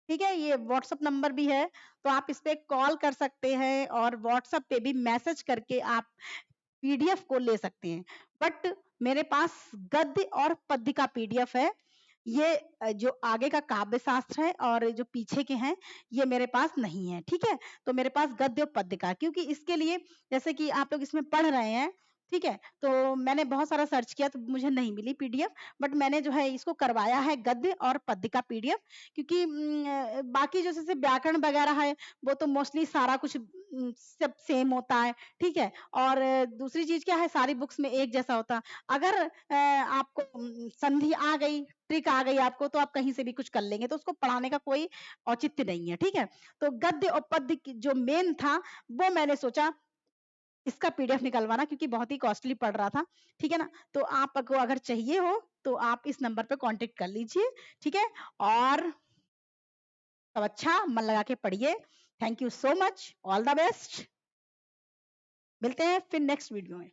ठीक है, ये व्हाट्सएप नंबर भी है, तो आप इस पे कॉल कर सकते हैं और व्हाट्सएप पे भी मैसेज करके आप पीडीएफ को ले सकते हैं। बट मेरे पास गद्य और पद्य का पीडीएफ है, ये जो आगे का काव्य शास्त्र है और जो पीछे के हैं ये मेरे पास नहीं है, ठीक है। तो मेरे पास गद्य और पद्य का, क्योंकि इसके लिए जैसे कि आप लोग इसमें पढ़ रहे हैं, ठीक है, तो मैंने बहुत सारा सर्च किया तो मुझे नहीं मिली पीडीएफ, बट मैंने जो है इसको करवाया है गद्य और पद्य का पीडीएफ, क्योंकि बाकी जो जैसे व्याकरण वगैरह है वो तो मोस्टली सारा कुछ सब सेम होता है, ठीक है। और दूसरी चीज क्या है, सारी बुक्स में एक जैसा होता है। अगर आपको संधि आ गई, ट्रिक आ गई आपको, तो आप कहीं से भी कुछ कर लेंगे, तो उसको पढ़ाने का कोई औचित्य नहीं है, ठीक है। तो गद्य और पद्य जो मेन था वो मैंने सोचा इसका पीडीएफ निकलवाना, क्योंकि बहुत ही कॉस्टली पड़ रहा था, ठीक है ना। तो आपको अगर चाहिए हो तो आप इस नंबर पे कांटेक्ट कर लीजिए, ठीक है। और सब अच्छा मन लगा के पढ़िए। Thank you so much, all the best. मिलते हैं फिर नेक्स्ट वीडियो में।